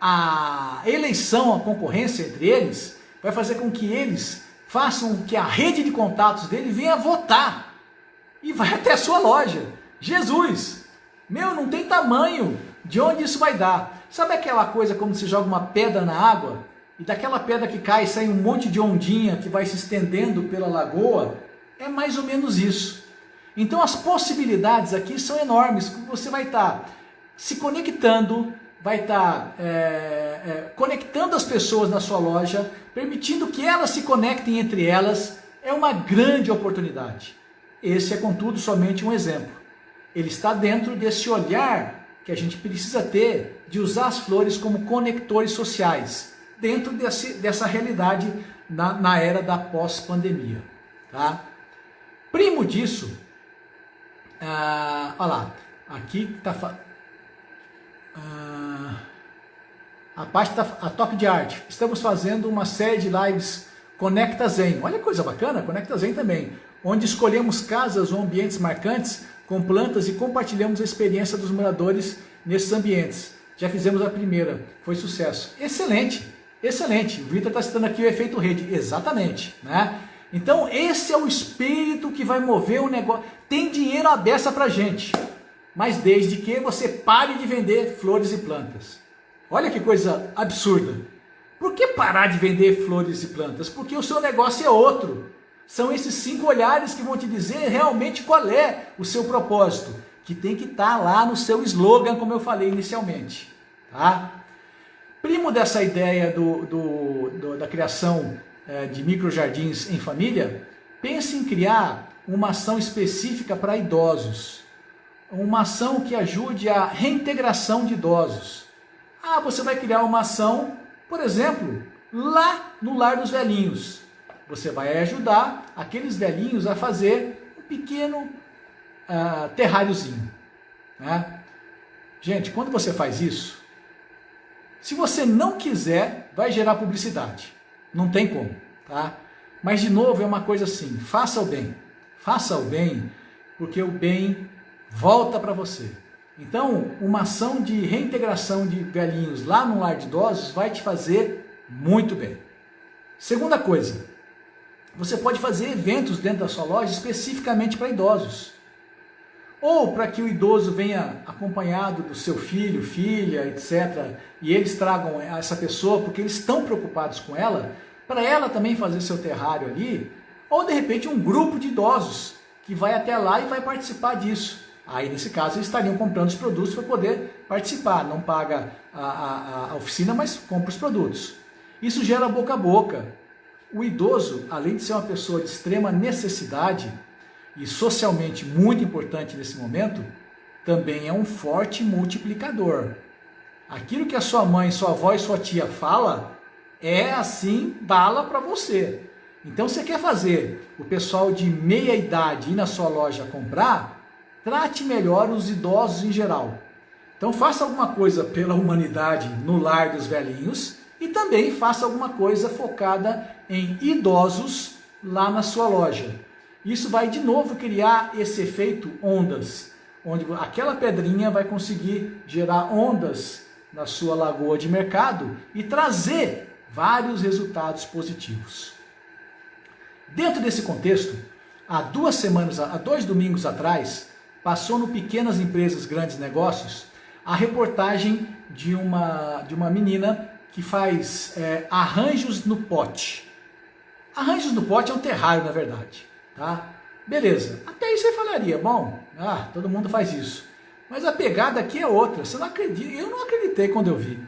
A eleição, a concorrência entre eles, vai fazer com que eles façam que a rede de contatos dele venha votar. E vai até a sua loja. Jesus! Meu, não tem tamanho de onde isso vai dar. Sabe aquela coisa como você joga uma pedra na água e daquela pedra que cai sai um monte de ondinha que vai se estendendo pela lagoa? É mais ou menos isso. Então as possibilidades aqui são enormes. Você vai estar se conectando, vai estar conectando as pessoas na sua loja, permitindo que elas se conectem entre elas. É uma grande oportunidade. Esse é, contudo, somente um exemplo. Ele está dentro desse olhar que a gente precisa ter de usar as flores como conectores sociais, dentro dessa realidade na era da pós-pandemia. Tá? Primo disso, olha lá, aqui está a Top de Arte. Estamos fazendo uma série de lives Conecta Zen. Olha que coisa bacana, Conecta Zen também, onde escolhemos casas ou ambientes marcantes com plantas e compartilhamos a experiência dos moradores nesses ambientes. Já fizemos a primeira, foi sucesso. Excelente, excelente. O Vitor está citando aqui o efeito rede, exatamente, né? Então esse é o espírito que vai mover o negócio. Tem dinheiro à beça para gente, mas desde que você pare de vender flores e plantas. Olha que coisa absurda. Por que parar de vender flores e plantas? Porque o seu negócio é outro. São esses 5 olhares que vão te dizer realmente qual é o seu propósito, que tem que estar lá no seu slogan, como eu falei inicialmente. Tá? Primo dessa ideia da criação de microjardins em família, pense em criar uma ação específica para idosos. Uma ação que ajude a reintegração de idosos. Você vai criar uma ação, por exemplo, lá no Lar dos Velhinhos. Você vai ajudar aqueles velhinhos a fazer um pequeno terráriozinho. Né? Gente, quando você faz isso, se você não quiser, vai gerar publicidade. Não tem como. Tá? Mas, de novo, é uma coisa assim, faça o bem. Faça o bem, porque o bem volta para você. Então, uma ação de reintegração de velhinhos lá no lar de idosos vai te fazer muito bem. Segunda coisa, você pode fazer eventos dentro da sua loja especificamente para idosos. ou para que o idoso venha acompanhado do seu filho, filha, etc., e eles tragam essa pessoa porque eles estão preocupados com ela, para ela também fazer seu terrário ali, ou de repente um grupo de idosos que vai até lá e vai participar disso. Aí nesse caso eles estariam comprando os produtos para poder participar, não paga a oficina, mas compra os produtos. Isso gera boca a boca. O idoso, além de ser uma pessoa de extrema necessidade e socialmente muito importante nesse momento, também é um forte multiplicador. Aquilo que a sua mãe, sua avó e sua tia fala é assim bala para você. Então você quer fazer o pessoal de meia idade ir na sua loja comprar, trate melhor os idosos em geral. Então faça alguma coisa pela humanidade no lar dos velhinhos e também faça alguma coisa focada em idosos lá na sua loja. Isso vai de novo criar esse efeito ondas, onde aquela pedrinha vai conseguir gerar ondas na sua lagoa de mercado e trazer vários resultados positivos. Dentro desse contexto, há 2 domingos atrás, passou no Pequenas Empresas, Grandes Negócios, a reportagem de uma menina que faz arranjos no pote. Arranjos no pote é um terrário, na verdade. Tá? Beleza, até aí você falaria, bom, todo mundo faz isso. Mas a pegada aqui é outra, você não acredita, eu não acreditei quando eu vi.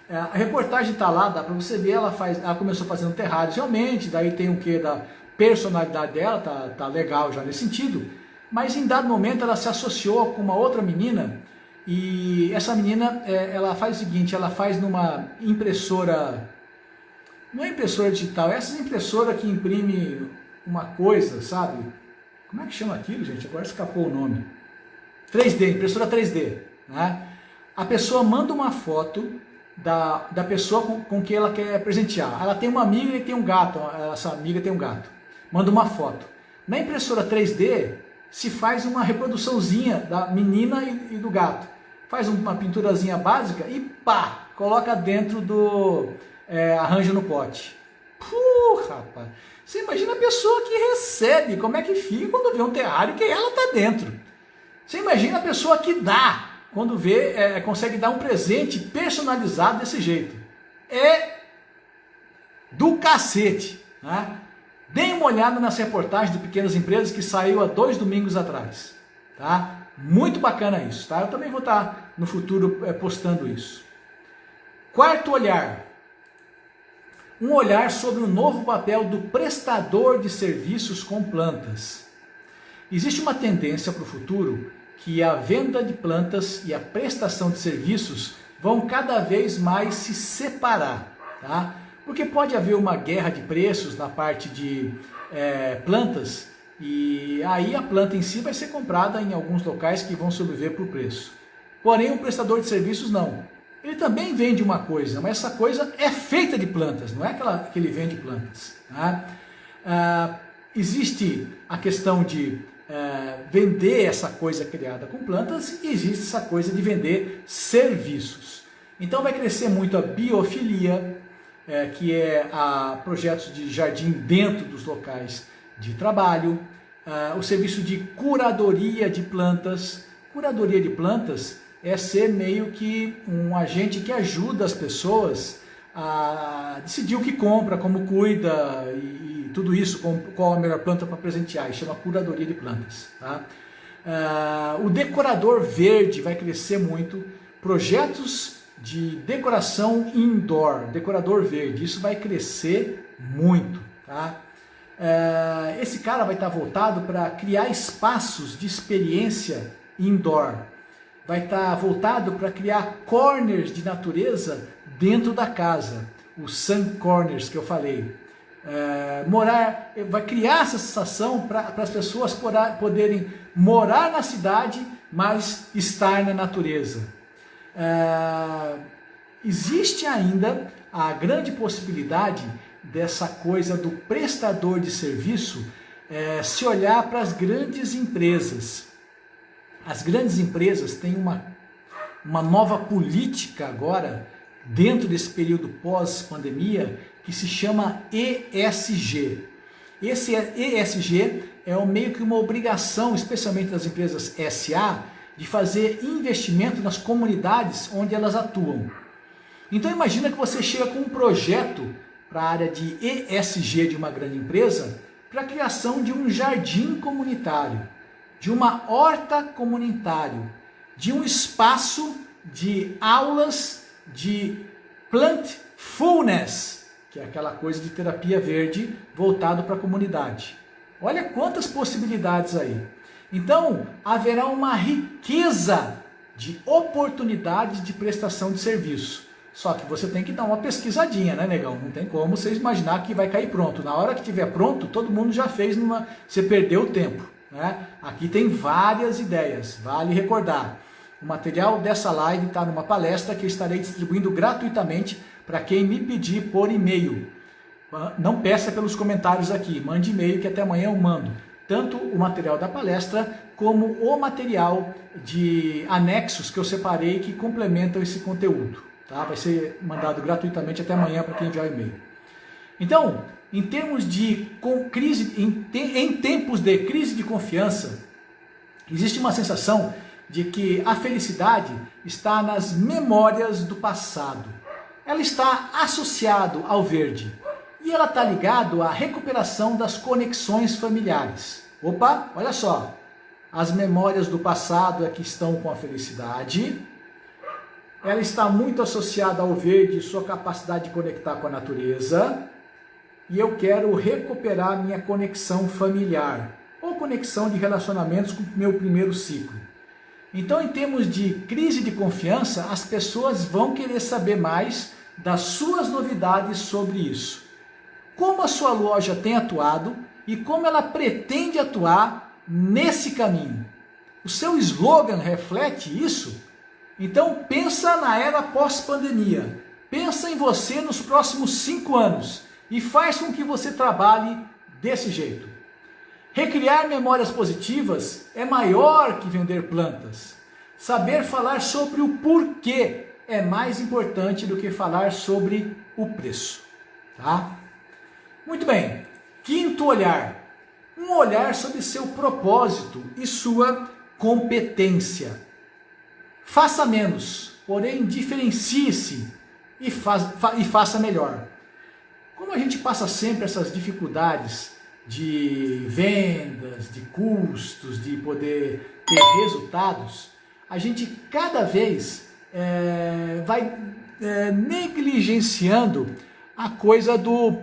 A reportagem está lá, dá para você ver, ela começou fazendo terrários realmente, daí tem o que da personalidade dela, tá legal já nesse sentido, mas em dado momento ela se associou com uma outra menina, e essa menina, ela faz o seguinte, ela faz numa impressora, não é impressora digital, é essas impressoras que imprime uma coisa, sabe? Como é que chama aquilo, gente? Agora escapou o nome. 3D, impressora 3D. Né? A pessoa manda uma foto da pessoa com quem ela quer presentear. Ela tem uma amiga e tem um gato, essa amiga tem um gato. Manda uma foto. Na impressora 3D, se faz uma reproduçãozinha da menina e do gato. Faz uma pinturazinha básica e pá, coloca dentro do arranjo no pote. Rapaz, você imagina a pessoa que recebe, como é que fica quando vê um terrário que ela está dentro. Você imagina a pessoa que dá, quando vê, consegue dar um presente personalizado desse jeito. É do cacete. Né? Deem uma olhada nessa reportagem de Pequenas Empresas que saiu há 2 domingos atrás. Tá? Muito bacana isso. Tá? Eu também vou estar no futuro postando isso. Quarto olhar. Um olhar sobre o novo papel do prestador de serviços com plantas. Existe uma tendência para o futuro que a venda de plantas e a prestação de serviços vão cada vez mais se separar, tá? Porque pode haver uma guerra de preços na parte de plantas e aí a planta em si vai ser comprada em alguns locais que vão sobreviver por preço. Porém, o prestador de serviços não. Ele também vende uma coisa, mas essa coisa é feita de plantas, não é que ele vende plantas. Né? Existe a questão de vender essa coisa criada com plantas e existe essa coisa de vender serviços. Então vai crescer muito a biofilia, que é projetos de jardim dentro dos locais de trabalho, o serviço de curadoria de plantas. Curadoria de plantas é ser meio que um agente que ajuda as pessoas a decidir o que compra, como cuida e tudo isso, qual a melhor planta para presentear, e chama curadoria de plantas. Tá? O decorador verde vai crescer muito, projetos de decoração indoor, decorador verde, isso vai crescer muito. Tá? Esse cara vai estar voltado para criar espaços de experiência indoor, vai estar voltado para criar corners de natureza dentro da casa, os sun corners que eu falei. Vai criar essa sensação para as pessoas poderem morar na cidade, mas estar na natureza. Existe ainda a grande possibilidade dessa coisa do prestador de serviço se olhar para as grandes empresas. As grandes empresas têm uma nova política agora, dentro desse período pós-pandemia, que se chama ESG. Esse ESG meio que uma obrigação, especialmente das empresas SA, de fazer investimento nas comunidades onde elas atuam. Então imagina que você chega com um projeto para a área de ESG de uma grande empresa, para a criação de um jardim comunitário, de uma horta comunitária, de um espaço de aulas de Plantfulness, que é aquela coisa de terapia verde voltado para a comunidade. Olha quantas possibilidades aí. Então, haverá uma riqueza de oportunidades de prestação de serviço. Só que você tem que dar uma pesquisadinha, né, negão? Não tem como você imaginar que vai cair pronto. Na hora que estiver pronto, todo mundo já fez você perdeu o tempo, né? Aqui tem várias ideias, vale recordar. O material dessa live está numa palestra que eu estarei distribuindo gratuitamente para quem me pedir por e-mail. Não peça pelos comentários aqui, mande e-mail que até amanhã eu mando. Tanto o material da palestra, como o material de anexos que eu separei que complementam esse conteúdo. Tá? Vai ser mandado gratuitamente até amanhã para quem enviar o e-mail. Então, em termos de em tempos de crise de confiança, existe uma sensação de que a felicidade está nas memórias do passado. Ela está associada ao verde. E ela está ligada à recuperação das conexões familiares. Opa, olha só. As memórias do passado é que estão com a felicidade. Ela está muito associada ao verde e sua capacidade de conectar com a natureza. E eu quero recuperar minha conexão familiar. Ou conexão de relacionamentos com o meu primeiro ciclo. Então, em termos de crise de confiança, as pessoas vão querer saber mais das suas novidades sobre isso. Como a sua loja tem atuado e como ela pretende atuar nesse caminho. O seu slogan reflete isso? Então pensa na era pós-pandemia. Pensa em você nos próximos 5 anos e faz com que você trabalhe desse jeito. Recriar memórias positivas é maior que vender plantas. Saber falar sobre o porquê é mais importante do que falar sobre o preço. Tá? Muito bem. Quinto olhar. Um olhar sobre seu propósito e sua competência. Faça menos, porém diferencie-se e faça melhor. Como a gente passa sempre essas dificuldades de vendas, de custos, de poder ter resultados, a gente cada vez vai negligenciando a coisa do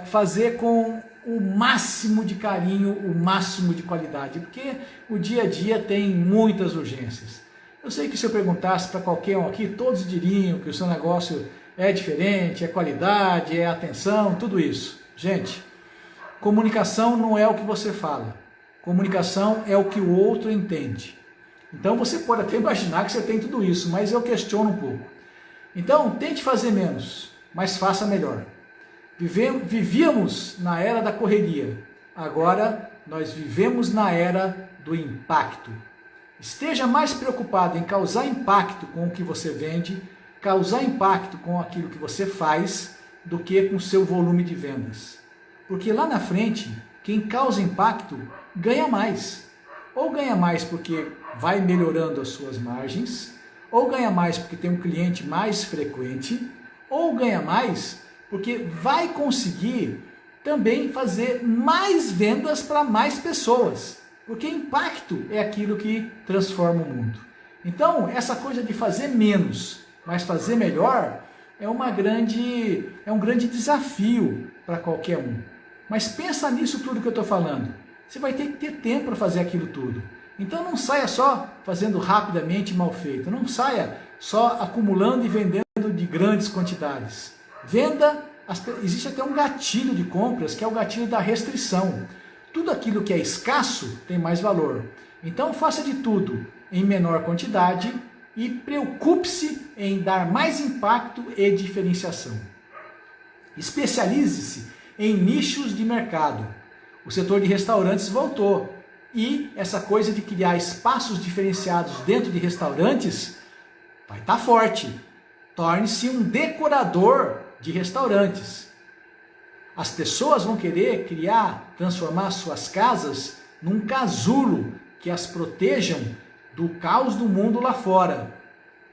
fazer com o máximo de carinho, o máximo de qualidade, porque o dia a dia tem muitas urgências. Eu sei que se eu perguntasse para qualquer um aqui, todos diriam que o seu negócio é diferente, é qualidade, é atenção, tudo isso. Gente, comunicação não é o que você fala. Comunicação é o que o outro entende. Então você pode até imaginar que você tem tudo isso, mas eu questiono um pouco. Então tente fazer menos, mas faça melhor. Vivíamos na era da correria, agora nós vivemos na era do impacto. Esteja mais preocupado em causar impacto com o que você vende, causar impacto com aquilo que você faz, do que com o seu volume de vendas. Porque lá na frente, quem causa impacto ganha mais. Ou ganha mais porque vai melhorando as suas margens, ou ganha mais porque tem um cliente mais frequente, ou ganha mais porque vai conseguir também fazer mais vendas para mais pessoas. Porque impacto é aquilo que transforma o mundo. Então, essa coisa de fazer menos, mas fazer melhor, é um grande desafio para qualquer um. Mas pensa nisso tudo que eu estou falando. Você vai ter que ter tempo para fazer aquilo tudo. Então não saia só fazendo rapidamente e mal feito. Não saia só acumulando e vendendo de grandes quantidades. Venda, existe até um gatilho de compras, que é o gatilho da restrição. Tudo aquilo que é escasso tem mais valor. Então faça de tudo em menor quantidade e preocupe-se em dar mais impacto e diferenciação. Especialize-se em nichos de mercado. O setor de restaurantes voltou e essa coisa de criar espaços diferenciados dentro de restaurantes vai estar forte. Torne-se um decorador de restaurantes. As pessoas vão querer transformar suas casas num casulo que as protejam do caos do mundo lá fora.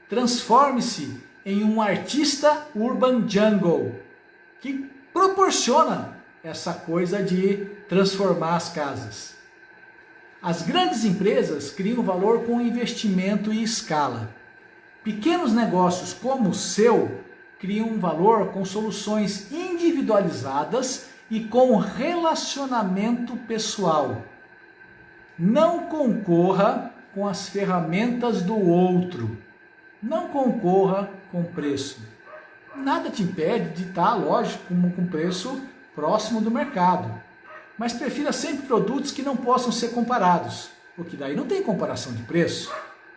Transforme-se em um artista urban jungle, que proporciona essa coisa de transformar as casas. As grandes empresas criam valor com investimento e escala. Pequenos negócios como o seu criam valor com soluções individualizadas e com relacionamento pessoal. Não concorra com as ferramentas do outro. Não concorra com preço. Nada te impede de estar, lógico, com preço próximo do mercado. Mas prefira sempre produtos que não possam ser comparados, porque daí não tem comparação de preço.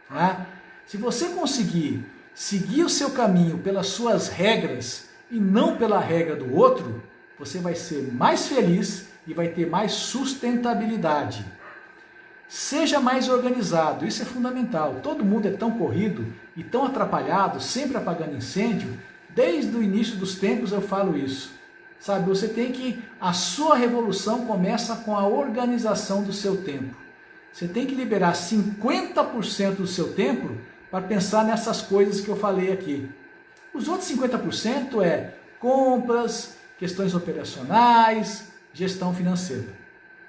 Né? Se você conseguir seguir o seu caminho pelas suas regras e não pela regra do outro, você vai ser mais feliz e vai ter mais sustentabilidade. Seja mais organizado, isso é fundamental. Todo mundo é tão corrido e tão atrapalhado, sempre apagando incêndio. Desde o início dos tempos eu falo isso. Sabe, você tem que... A sua revolução começa com a organização do seu tempo. Você tem que liberar 50% do seu tempo para pensar nessas coisas que eu falei aqui. Os outros 50% é compras, questões operacionais, gestão financeira.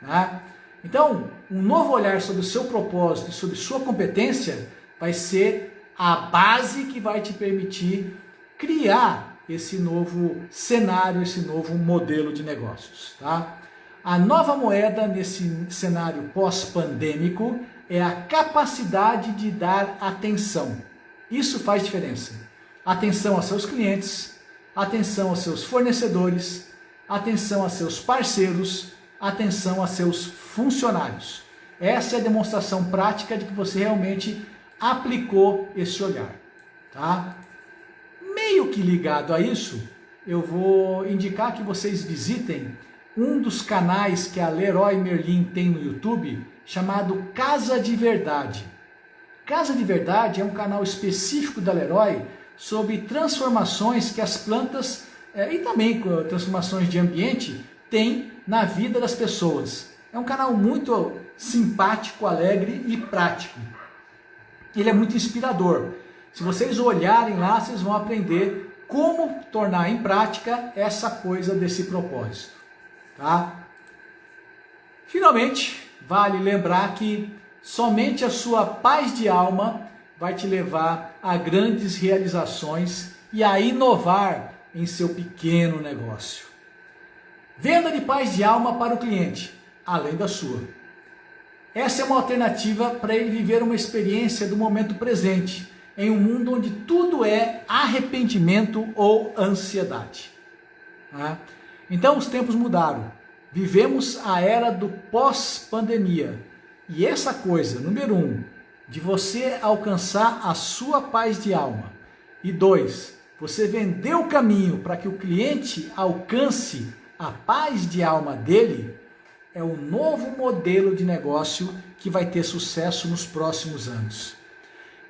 Tá? Então, um novo olhar sobre o seu propósito, sobre sua competência, vai ser a base que vai te permitir criar esse novo cenário, esse novo modelo de negócios. Tá? A nova moeda nesse cenário pós-pandêmico é a capacidade de dar atenção. Isso faz diferença. Atenção aos seus clientes, atenção aos seus fornecedores, atenção a seus parceiros, atenção a seus funcionários. Essa é a demonstração prática de que você realmente aplicou esse olhar. Tá? Meio que ligado a isso, eu vou indicar que vocês visitem um dos canais que a Leroy Merlin tem no YouTube, chamado Casa de Verdade. Casa de Verdade é um canal específico da Leroy sobre transformações que as plantas e também transformações de ambiente têm na vida das pessoas. É um canal muito simpático, alegre e prático. Ele é muito inspirador. Se vocês olharem lá, vocês vão aprender como tornar em prática essa coisa desse propósito. Tá? Finalmente, vale lembrar que somente a sua paz de alma vai te levar a grandes realizações e a inovar em seu pequeno negócio. Venda de paz de alma para o cliente, além da sua. Essa é uma alternativa para ele viver uma experiência do momento presente, em um mundo onde tudo é arrependimento ou ansiedade. Tá? Então os tempos mudaram. Vivemos a era do pós-pandemia. E essa coisa, número 1, de você alcançar a sua paz de alma. E 2, você vender o caminho para que o cliente alcance a paz de alma dele, é um novo modelo de negócio que vai ter sucesso nos próximos anos.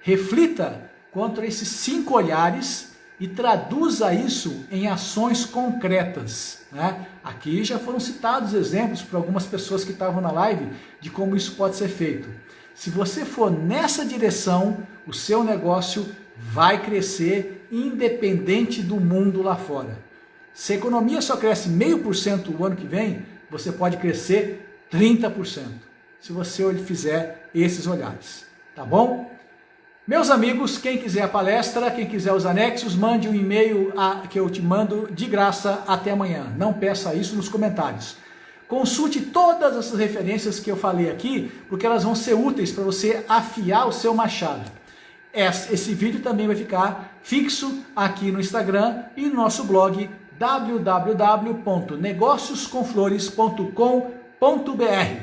Reflita contra esses 5 olhares e traduza isso em ações concretas. Né? Aqui já foram citados exemplos para algumas pessoas que estavam na live de como isso pode ser feito. Se você for nessa direção, o seu negócio vai crescer independente do mundo lá fora. Se a economia só cresce 0,5% o ano que vem, você pode crescer 30%, se você fizer esses olhares. Tá bom? Meus amigos, quem quiser a palestra, quem quiser os anexos, mande um e-mail que eu te mando de graça até amanhã. Não peça isso nos comentários. Consulte todas essas referências que eu falei aqui, porque elas vão ser úteis para você afiar o seu machado. Esse vídeo também vai ficar fixo aqui no Instagram e no nosso blog www.negocioscomflores.com.br.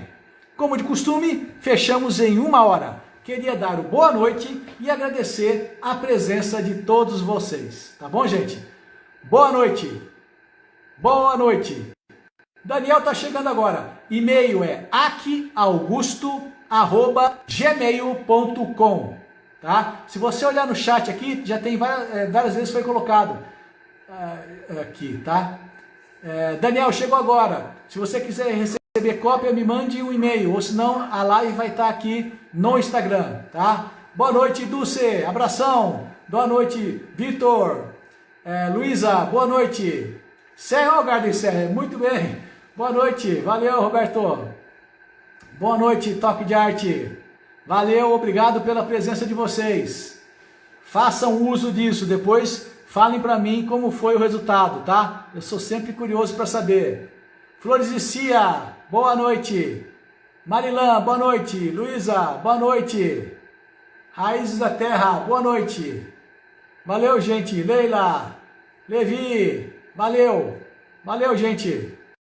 Como de costume, fechamos em 1 hora. Queria dar o boa noite e agradecer a presença de todos vocês. Tá bom, gente? Boa noite. Boa noite. Daniel tá chegando agora. E-mail é akiaugusto@gmail.com. Tá? Se você olhar no chat aqui, já tem várias vezes foi colocado aqui, tá? Daniel chegou agora. Se você quiser receber receber cópia, me mande um e-mail, ou senão a live vai estar aqui no Instagram, tá? Boa noite, Dulce, abração. Boa noite, Vitor. Luísa, boa noite. Serra, Garden Serra, muito bem. Boa noite, valeu, Roberto. Boa noite, Toque de Arte. Valeu, obrigado pela presença de vocês. Façam uso disso, depois falem para mim como foi o resultado, tá? Eu sou sempre curioso para saber. Flores e Cia, boa noite. Marilã, boa noite. Luísa, boa noite. Raízes da Terra, boa noite. Valeu, gente. Leila, Levi, valeu. Valeu, gente.